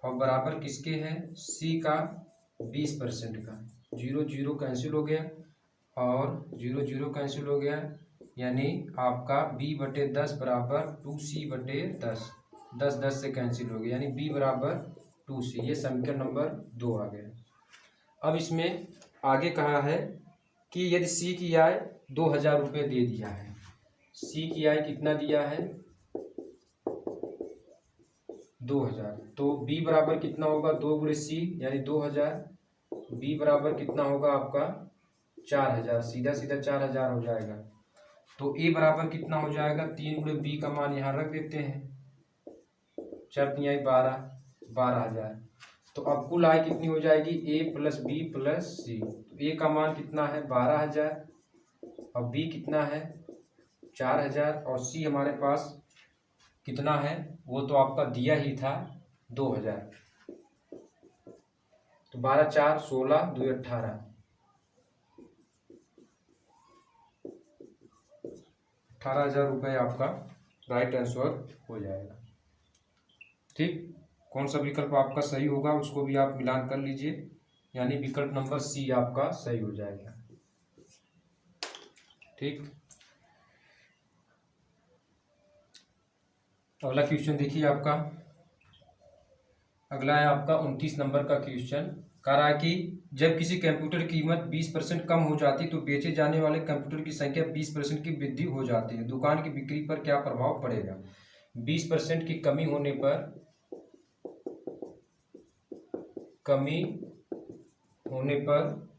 और बराबर किसके है, C का 20% का। 0 0 कैंसिल हो गया और 0 0 कैंसिल हो गया, यानी आपका B/10 बराबर 2C/10, 10 10 से कैंसिल हो गया, यानी B बराबर 2C। ये समीकरण नंबर 2 आ गया। अब इसमें आगे कहा है कि यदि C की आय 2000 रुपये दे दिया है, C की आय कितना दिया है, 2000, तो B बराबर कितना होगा, 2 गुणे C यानी 2000, B बराबर कितना होगा आपका 4000, सीधा सीधा 4000 हो जाएगा। तो A बराबर कितना हो जाएगा, 3 गुणे B का मान यहाँ रख देते हैं, 4 तिहाई 12, 12000। तो अब कुल आय कितनी हो जाएगी, A + B + C। तो A का मान कितना है 12000, और B कितना है 4000, और C हमारे पास कितना है, वो तो आपका दिया ही था 2000। तो 12 4 16 2 18, 18,000 रुपये आपका राइट आंसर हो जाएगा। ठीक, कौन सा विकल्प आपका सही होगा उसको भी आप मिलान कर लीजिए, यानी विकल्प नंबर C आपका सही हो जाएगा। ठीक, अगला क्वेश्चन देखिए आपका, अगला है आपका 29 नंबर का क्वेश्चन। कह रहा है कि जब किसी कंप्यूटर की कीमत 20% कम हो जाती तो बेचे जाने वाले कंप्यूटर की संख्या 20% की वृद्धि हो जाती है, दुकान की बिक्री पर क्या प्रभाव पड़ेगा। 20% की कमी होने पर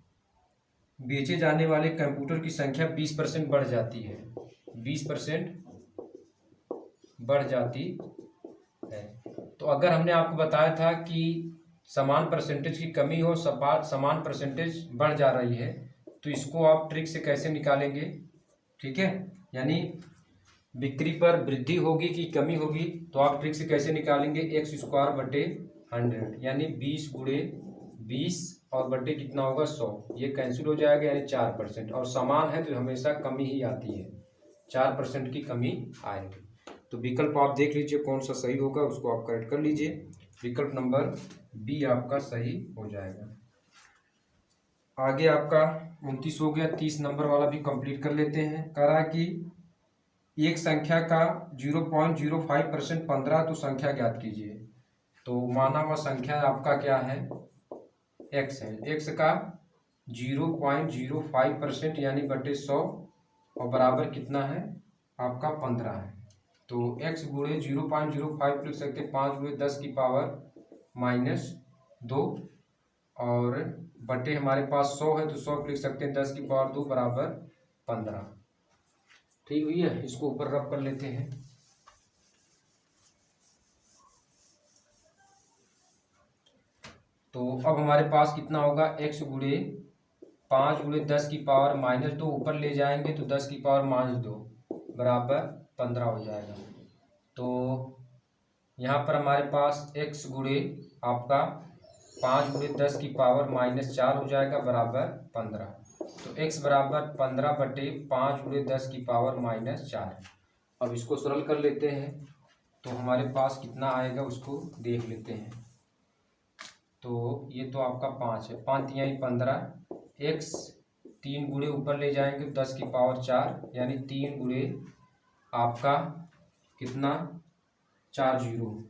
बेचे जाने वाले कंप्यूटर की संख्या 20% बढ़ जाती है, 20% बढ़ जाती है। तो अगर हमने आपको बताया था कि समान परसेंटेज की कमी हो, समान परसेंटेज बढ़ जा रही है, तो इसको आप ट्रिक से कैसे निकालेंगे। ठीक है, यानी बिक्री पर वृद्धि होगी कि कमी होगी, तो आप ट्रिक से कैसे निकालेंगे, x²/100, यानी 20 गुणे 20 और बटे कितना होगा 100, ये कैंसिल हो जाएगा, यानी 4%, और समान है तो हमेशा कमी ही आती है, 4% की कमी आएगी। तो विकल्प आप देख लीजिए कौन सा सही होगा, उसको आप करेक्ट कर लीजिए, विकल्प नंबर B आपका सही हो जाएगा। आगे आपका 29 हो गया, 30 नंबर वाला भी कंप्लीट कर लेते हैं। कह रहा है कि एक संख्या का 0.05% 15, तो संख्या ज्ञात कीजिए। तो माना हुआ संख्या आपका क्या है, x है, x का 0.05% यानी बटे 100, और बराबर कितना है आपका 15 है। तो x गुणे 0.05 लिख सकते हैं, 5 गुणे 10 की पावर -2, और बटे हमारे पास 100 है तो 100 लिख सकते हैं 10 की पावर 2 बराबर 15। ठीक हुई है, इसको ऊपर रब कर लेते हैं। तो अब हमारे पास कितना होगा, x गुणे 5 गुणे 10 की पावर -2, ऊपर ले जाएंगे तो 10 की पावर -2 बराबर 15 हो जाएगा। तो यहाँ पर हमारे पास x गुणे आपका 5 गुणे 10 की पावर -4 हो जाएगा बराबर 15। तो x बराबर 15/5 गुणे 10 की पावर -4। अब इसको सरल कर लेते हैं, तो हमारे पास कितना आएगा उसको देख लेते हैं। तो ये तो आपका 5 है, 5 तिहाई 15, x 3 गुणे ऊपर ले जाएंगे 10 की पावर 4, यानी 3 गुणे आपका कितना 4 0,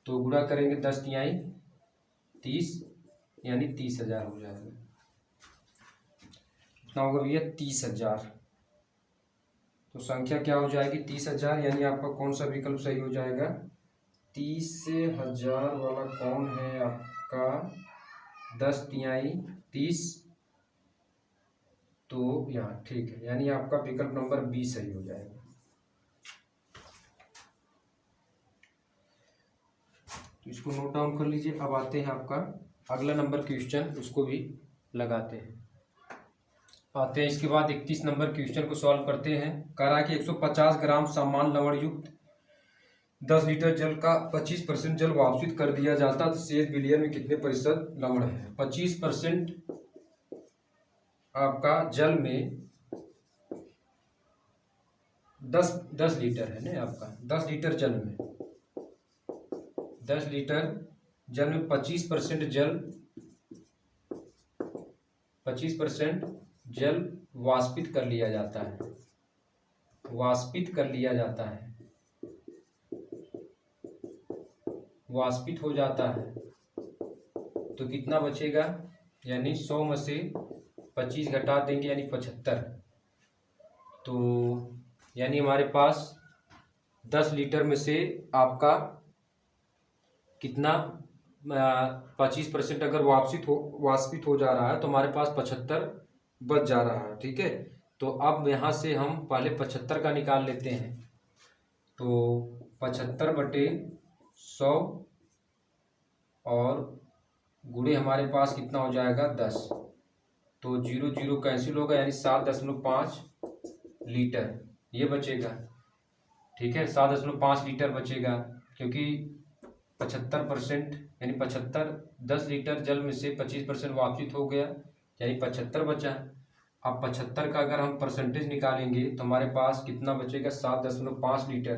तो गुणा करेंगे 10 तिहाई 30, यानी 30,000 हो जाएगा। कितना होगा भैया 30,000। तो संख्या क्या हो जाएगी 30,000, यानी आपका कौन सा विकल्प सही हो जाएगा, 30,000 वाला कौन है आपका 10 तिहाई 30, तो यहाँ ठीक है, यानी आपका विकल्प नंबर बी सही हो जाएगा। तो इसको नोट डाउन कर लीजिए। अब आते हैं आपका अगला नंबर क्वेश्चन, उसको भी लगाते हैं। आते हैं इसके बाद 31 नंबर क्वेश्चन को सॉल्व करते हैं। कह रहा है कि 150 ग्राम समान लवण युक्त 10 लीटर जल का 25% जल वाष्पित कर दिया जाता तो शेष विलयन में कितने प्रतिशत लवण है। 25% आपका जल में 10 लीटर है ना, आपका 10 लीटर जल में 10 लीटर जल में 25% जल वाष्पित कर लिया जाता है, वाष्पित कर लिया जाता है, वाष्पित हो जाता है, तो कितना बचेगा, यानी 100 में से 25 घटा देंगे यानी 75। तो यानी हमारे पास 10 लीटर में से आपका कितना 25% अगर वाष्पित हो जा रहा है तो हमारे पास 75 बच जा रहा है। ठीक है, तो अब यहाँ से हम पहले 75 का निकाल लेते हैं। तो 75/100 और गुणे हमारे पास कितना हो जाएगा 10, तो 0 0 कैंसिल होगा, यानी 7.5 लीटर ये बचेगा। ठीक है, 7.5 लीटर बचेगा, क्योंकि 75% यानी 75 10 लीटर जल में से 25% वाष्पित हो गया, यानी 75 बचा। अब 75 का अगर हम परसेंटेज निकालेंगे तो हमारे पास कितना बचेगा 7.5 लीटर।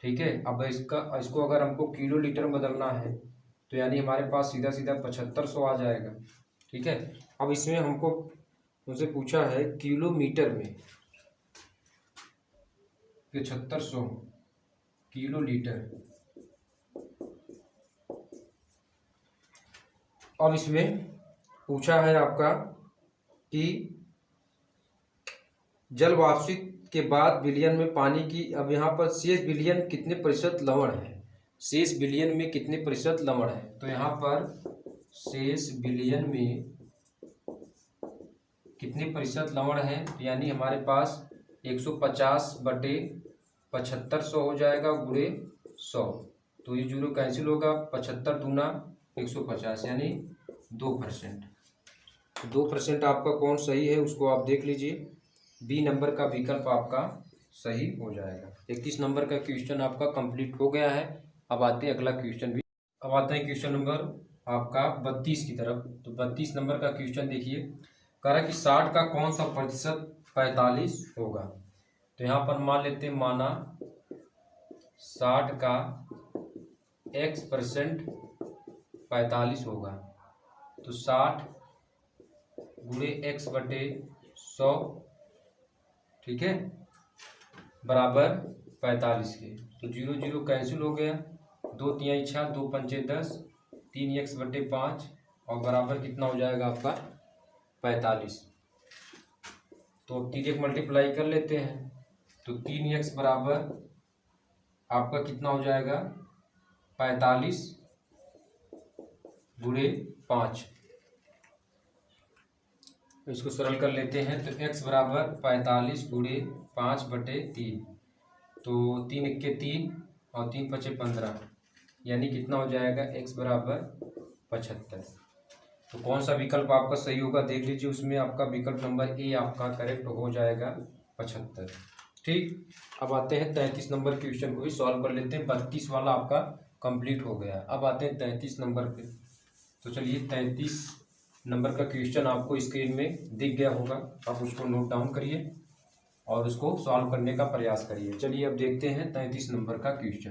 ठीक है, अब इसको अगर हमको किलो लीटर में बदलना है तो यानी हमारे पास सीधा सीधा 7500 आ जाएगा। ठीक है, अब इसमें हमको मुझसे पूछा है किलोमीटर में 7500 किलो लीटर। अब इसमें पूछा है आपका कि जल वाष्पित के बाद विलयन में पानी की, अब यहाँ पर शेष विलयन कितने प्रतिशत लवण है, शेष विलयन में कितने प्रतिशत लवण है। तो यहाँ पर शेष विलयन में कितने प्रतिशत लवण है, यानी हमारे पास 150/7500 हो जाएगा गुणे 100, तो ये 0 कैंसिल होगा, 75 दूना 150 यानी 2%। 2% आपका कौन सही है उसको आप देख लीजिए। बी नंबर का विकल्प आपका सही हो जाएगा। 31 नंबर का क्वेश्चन आपका कंप्लीट हो गया है। अब आते हैं अगला क्वेश्चन भी। अब आते हैं क्वेश्चन नंबर आपका 32 की तरफ। तो 32 नंबर का क्वेश्चन देखिए, कह रहा है कि 60 का कौन सा प्रतिशत 45 होगा। तो यहाँ पर मान लेते हैं, माना 60 का x% 45 होगा, तो 60 गुणे x/100, ठीक है, बराबर 45 के। तो 0 0 कैंसिल हो गया, 2 तिहाई 6, 2 पंचे 10, 3x/5 और बराबर कितना हो जाएगा आपका 45। तो 3 मल्टीप्लाई कर लेते हैं, तो 3x बराबर आपका कितना हो जाएगा 45 गुणे 5। इसको सरल कर लेते हैं, तो x बराबर 45 गुणे 5/3, तो 3 × 3 और 3 × 5 = 15, यानी कितना हो जाएगा x बराबर 75। तो कौन सा विकल्प आपका सही होगा देख लीजिए, उसमें आपका विकल्प नंबर ए आपका करेक्ट हो जाएगा 75। ठीक, अब आते हैं 33 नंबर क्वेश्चन को भी सॉल्व कर लेते हैं। 32 वाला आपका कंप्लीट हो गया। अब आते हैं 33 नंबर पे। तो चलिए 33 नंबर का क्वेश्चन आपको स्क्रीन में दिख गया होगा, आप उसको नोट डाउन करिए और उसको सॉल्व करने का प्रयास करिए। चलिए अब देखते हैं 33 नंबर का क्वेश्चन।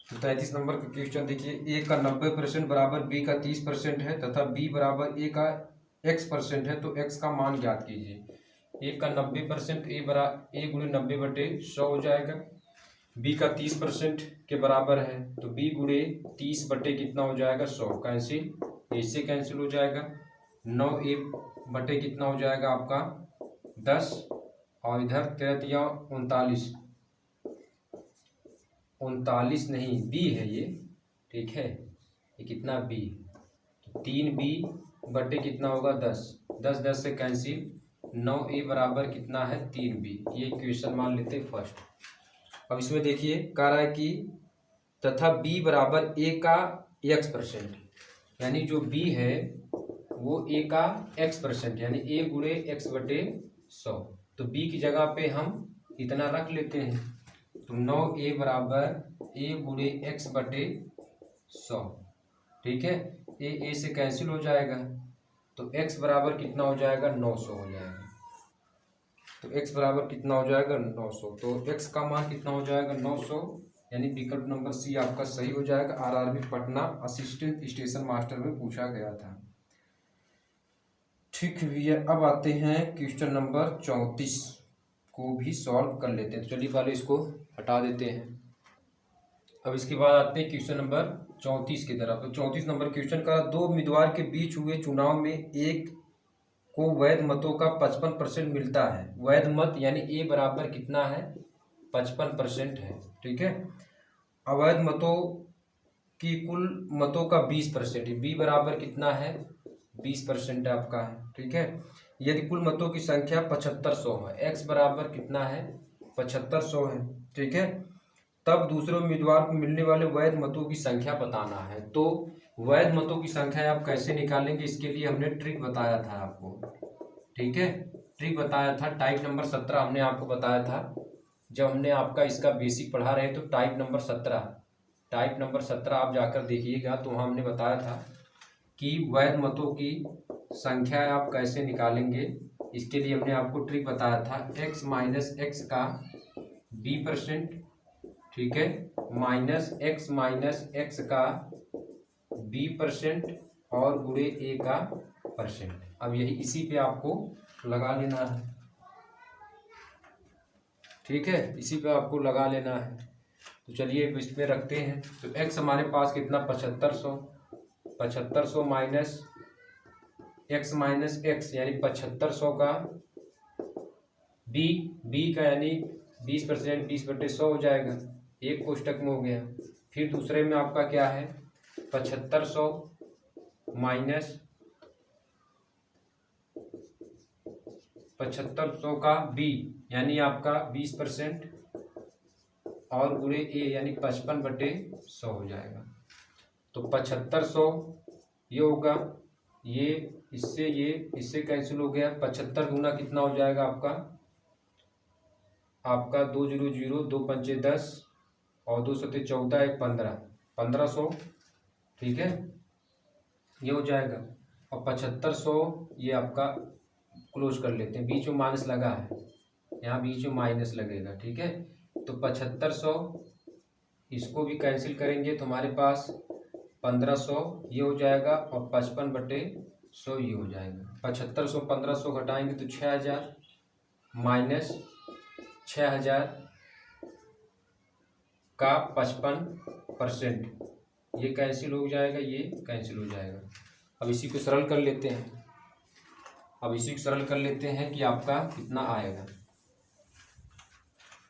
तो 33 नंबर का क्वेश्चन देखिए, a का 90% बराबर b का 30% है तथा b बराबर a का x% है, तो x का मान ज्ञात कीजिए। a का 90% a गुणे 90/100 हो जाएगा, b का 30% के बराबर है, तो b गुणे 30 बटे कितना हो जाएगा 100, कैंसिल, इससे कैंसिल हो जाएगा, 9a बटे कितना हो जाएगा आपका 10, और इधर 13 39 नहीं b है ये, ठीक है, ये कितना b, 3b / कितना होगा 10, 10 10 से कैंसिल, 9a बराबर कितना है 3b। ये इक्वेशन मान लेते हैं फर्स्ट। अब इसमें देखिए कह रहा है कि तथा b बराबर a का x%, यानी जो b है वो a का x% यानी a गुणे x/100। तो b की जगह पे हम इतना रख लेते हैं, तो 9a बराबर a गुणे x/100। ठीक है, a से कैंसिल हो जाएगा, तो x बराबर कितना हो जाएगा 900 हो जाएगा। तो x बराबर कितना हो जाएगा 900, तो x का मान कितना हो जाएगा 900, यानी विकल्प नंबर सी आपका सही हो जाएगा। RRB Patna assistant station master में पूछा गया था। ठीक भैया, अब आते हैं क्वेश्चन नंबर 34 को भी सॉल्व कर लेते हैं। चलिए पहले इसको हटा देते हैं। अब इसके बाद आते हैं क्वेश्चन नंबर 34 की तरफ। तो 34 नंबर क्वेश्चन का, दो उम्मीदवार के बीच हुए चुनाव में एक को वैध मतों का 55% मिलता है। वैध मत यानी ए बराबर कितना है 55% है। ठीक है, अवैध मतों की कुल मतों का 20% है। बी बराबर कितना है 20% आपका है। ठीक है, यदि कुल मतों की संख्या 7500 है, एक्स बराबर कितना है 7500 है। ठीक है, तब दूसरे उम्मीदवार को मिलने वाले वैध मतों की संख्या बताना है। तो वैध मतों की संख्या आप कैसे निकालेंगे, इसके लिए हमने ट्रिक बताया था आपको। ठीक है, ट्रिक बताया था, टाइप नंबर 17 हमने आपको बताया था जब हमने आपका इसका बेसिक पढ़ा रहे। तो टाइप नंबर 17 आप जाकर देखिएगा, तो वहाँ हमने बताया था कि वैध मतों की संख्या आप कैसे निकालेंगे। इसके लिए हमने आपको ट्रिक बताया था, x माइनस एक्स का b%, ठीक है, माइनस x का b% और गुणे a का %। अब यही इसी पे आपको लगा लेना है। ठीक है, इसी पे आपको लगा लेना है। तो चलिए इसमें रखते हैं। तो x हमारे पास कितना 7500 माइनस x यानी 7500 का b का यानी 20%, 20/100 हो जाएगा। एक कोष्टक में हो गया। फिर दूसरे में आपका क्या है 7500 माइनस 7500 का b यानी आपका 20% और गुणे a यानी 55/100 हो जाएगा। तो 7500 ये होगा, ये इससे कैंसिल हो गया। 75 गुना कितना हो जाएगा आपका 2 0 0, 2 पंचे 10 और 2 सत्ते 14, 1 15, 1500। ठीक है, ये हो जाएगा। और 7500 ये आपका क्लोज कर लेते हैं, बीच में माइनस लगा है, यहाँ बीच में माइनस लगेगा। ठीक है, तो 7500 इसको भी कैंसिल करेंगे तो हमारे पास 1500 ये हो जाएगा और 55/100 ये हो जाएगा। 7500 1500 घटाएंगे तो 6000 माइनस 6000 का 55%, ये कैंसिल हो जाएगा, ये कैंसिल हो जाएगा। अब इसी को सरल कर लेते हैं। कि आपका कितना आएगा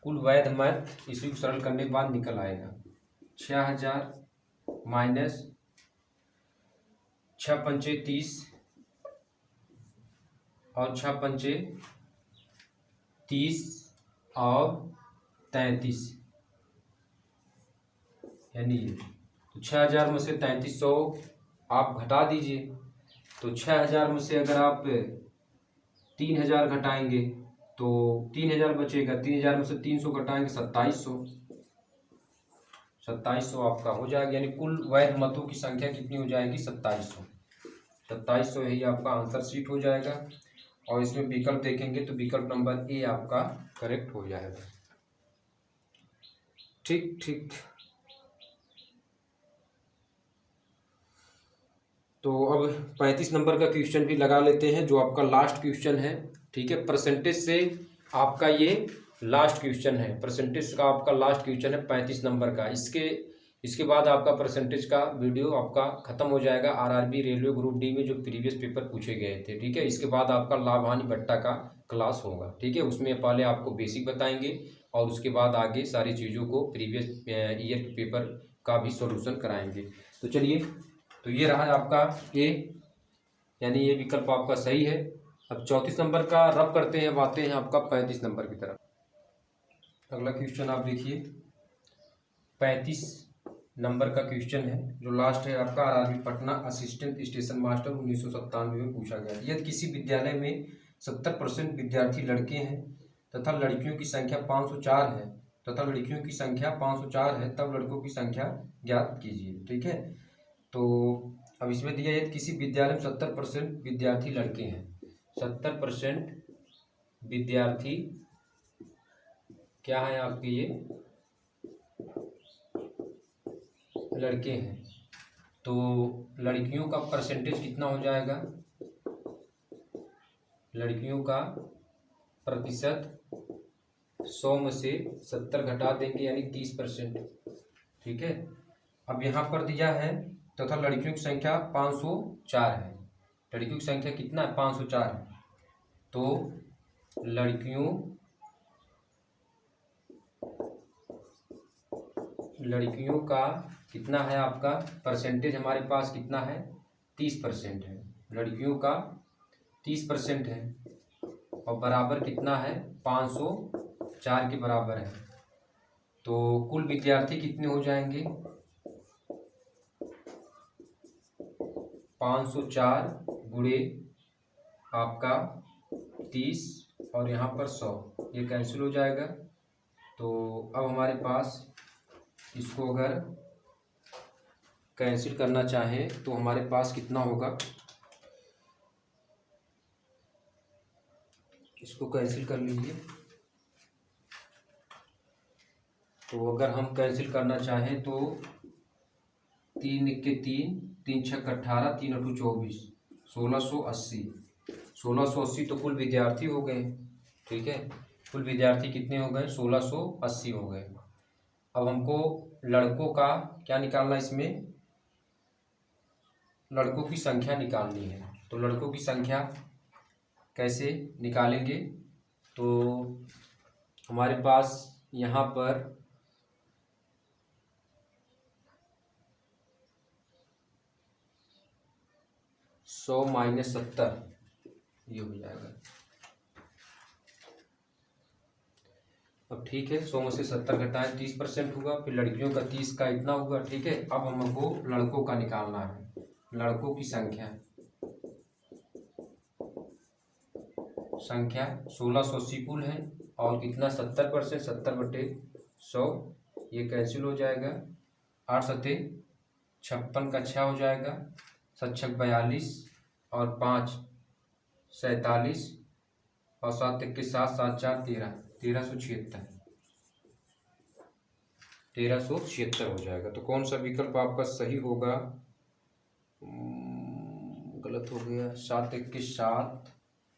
कुल वैध मत, इसी को सरल करने के बाद निकल आएगा 6000 माइनस 6 पंचे 30 और 6 पंचे 30 और 33 यानी ये। तो 6000 में से 3300 आप घटा दीजिए। तो 6000 में से अगर आप 3000 घटाएंगे तो 3000 बचेगा। 3000 में से 300 घटाएंगे 2700 आपका हो जाएगा। यानी कुल वैध मतों की संख्या कितनी हो जाएगी 2700 यही आपका आंसर शीट हो जाएगा। और इसमें विकल्प देखेंगे तो विकल्प नंबर ए आपका करेक्ट हो जाएगा। ठीक। तो अब 35 नंबर का क्वेश्चन भी लगा लेते हैं, जो आपका लास्ट क्वेश्चन है। ठीक है, परसेंटेज से आपका ये लास्ट क्वेश्चन है। परसेंटेज का आपका लास्ट क्वेश्चन है 35 नंबर का। इसके बाद आपका परसेंटेज का वीडियो आपका खत्म हो जाएगा। आरआरबी रेलवे ग्रुप डी में जो प्रीवियस पेपर पूछे गए थे। ठीक है, इसके बाद आपका लाभ हानि बट्टा का क्लास होगा। ठीक है, उसमें पहले आपको बेसिक बताएंगे और उसके बाद आगे सारी चीज़ों को प्रीवियस ईयर के पेपर का भी सॉल्यूशन कराएंगे। तो चलिए तो ये रहा आपका ए, यानी ये विकल्प आपका सही है। अब 34 नंबर का रब करते हैं, अब आते हैं आपका 35 नंबर की तरफ। अगला क्वेश्चन आप देखिए, 35 नंबर का क्वेश्चन है जो लास्ट है आपका। RRB Patna assistant station master 1997 में पूछा गया। यदि किसी विद्यालय में 70% विद्यार्थी लड़के हैं तथा लड़कियों की संख्या 504 है तब लड़कों की संख्या ज्ञात कीजिए। ठीक है, तो अब इसमें दिया है किसी विद्यालय में 70% विद्यार्थी लड़के हैं, 70% विद्यार्थी क्या है आपके, ये लड़के हैं, तो लड़कियों का परसेंटेज कितना हो जाएगा, लड़कियों का प्रतिशत 100 में से 70 घटा देंगे यानी 30%। ठीक है, अब यहाँ पर दिया है तथा लड़कियों की संख्या 504 है। लड़कियों की संख्या कितना है, 504 है। तो लड़कियों का कितना है आपका परसेंटेज, हमारे पास कितना है 30% है। लड़कियों का 30% है और बराबर कितना है 504 के बराबर है। तो कुल विद्यार्थी कितने हो जाएंगे, 504 गुणे आपका 30 और यहाँ पर 100, ये कैंसिल हो जाएगा। तो अब हमारे पास इसको अगर कैंसिल करना चाहें तो हमारे पास कितना होगा, इसको कैंसिल कर लीजिए। तो अगर हम कैंसिल करना चाहें तो 3 के 3, 3 छक 18, 3 अठू 24, 1680 तो कुल विद्यार्थी हो गए। ठीक है, कुल विद्यार्थी कितने हो गए, 1680 हो गए। अब हमको लड़कों का क्या निकालना, इसमें लड़कों की संख्या निकालनी है। तो लड़कों की संख्या कैसे निकालेंगे, तो हमारे पास यहाँ पर 100 - 70 ये हो जाएगा। अब ठीक है, 100 में से 70 घटाएं 30% होगा, फिर लड़कियों का 30 का इतना होगा। ठीक है, अब हमको लड़कों का निकालना है। लड़कों की संख्या 1680 कुल है और कितना 70%, 70/100 ये कैंसिल हो जाएगा। 8 सते 56 का 6 हो जाएगा, 7 छक 42 और 5 47 और 7 के 7, 7 4 13, 1376 हो जाएगा। तो कौन सा विकल्प आपका सही होगा, गलत हो गया, 7 के 7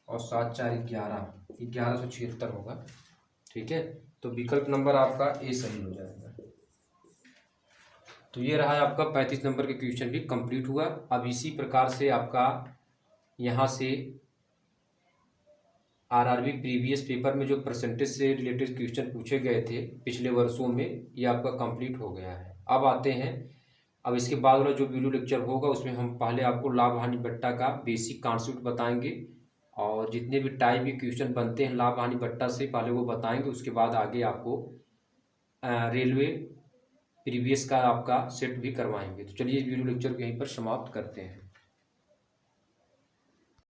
और 7 4 11, 1176 होगा। ठीक है, तो विकल्प नंबर आपका ए सही हो जाएगा। तो ये रहा आपका 35 नंबर के क्वेश्चन भी कंप्लीट हुआ। अब इसी प्रकार से आपका यहाँ से आरआरबी प्रीवियस पेपर में जो परसेंटेज से रिलेटेड क्वेश्चन पूछे गए थे पिछले वर्षों में, ये आपका कंप्लीट हो गया है। अब आते हैं, अब इसके बाद वाला जो वीडियो लेक्चर होगा उसमें हम पहले आपको लाभ हानि बट्टा का बेसिक कॉन्सेप्ट बताएंगे और जितने भी टाइप के क्वेश्चन बनते हैं लाभ हानि बट्टा से पहले वो बताएंगे। उसके बाद आगे आपको रेलवे प्रीवियस का आपका सेट भी करवाएंगे। तो चलिए इस वीडियो लेक्चर को यहीं पर समाप्त करते हैं।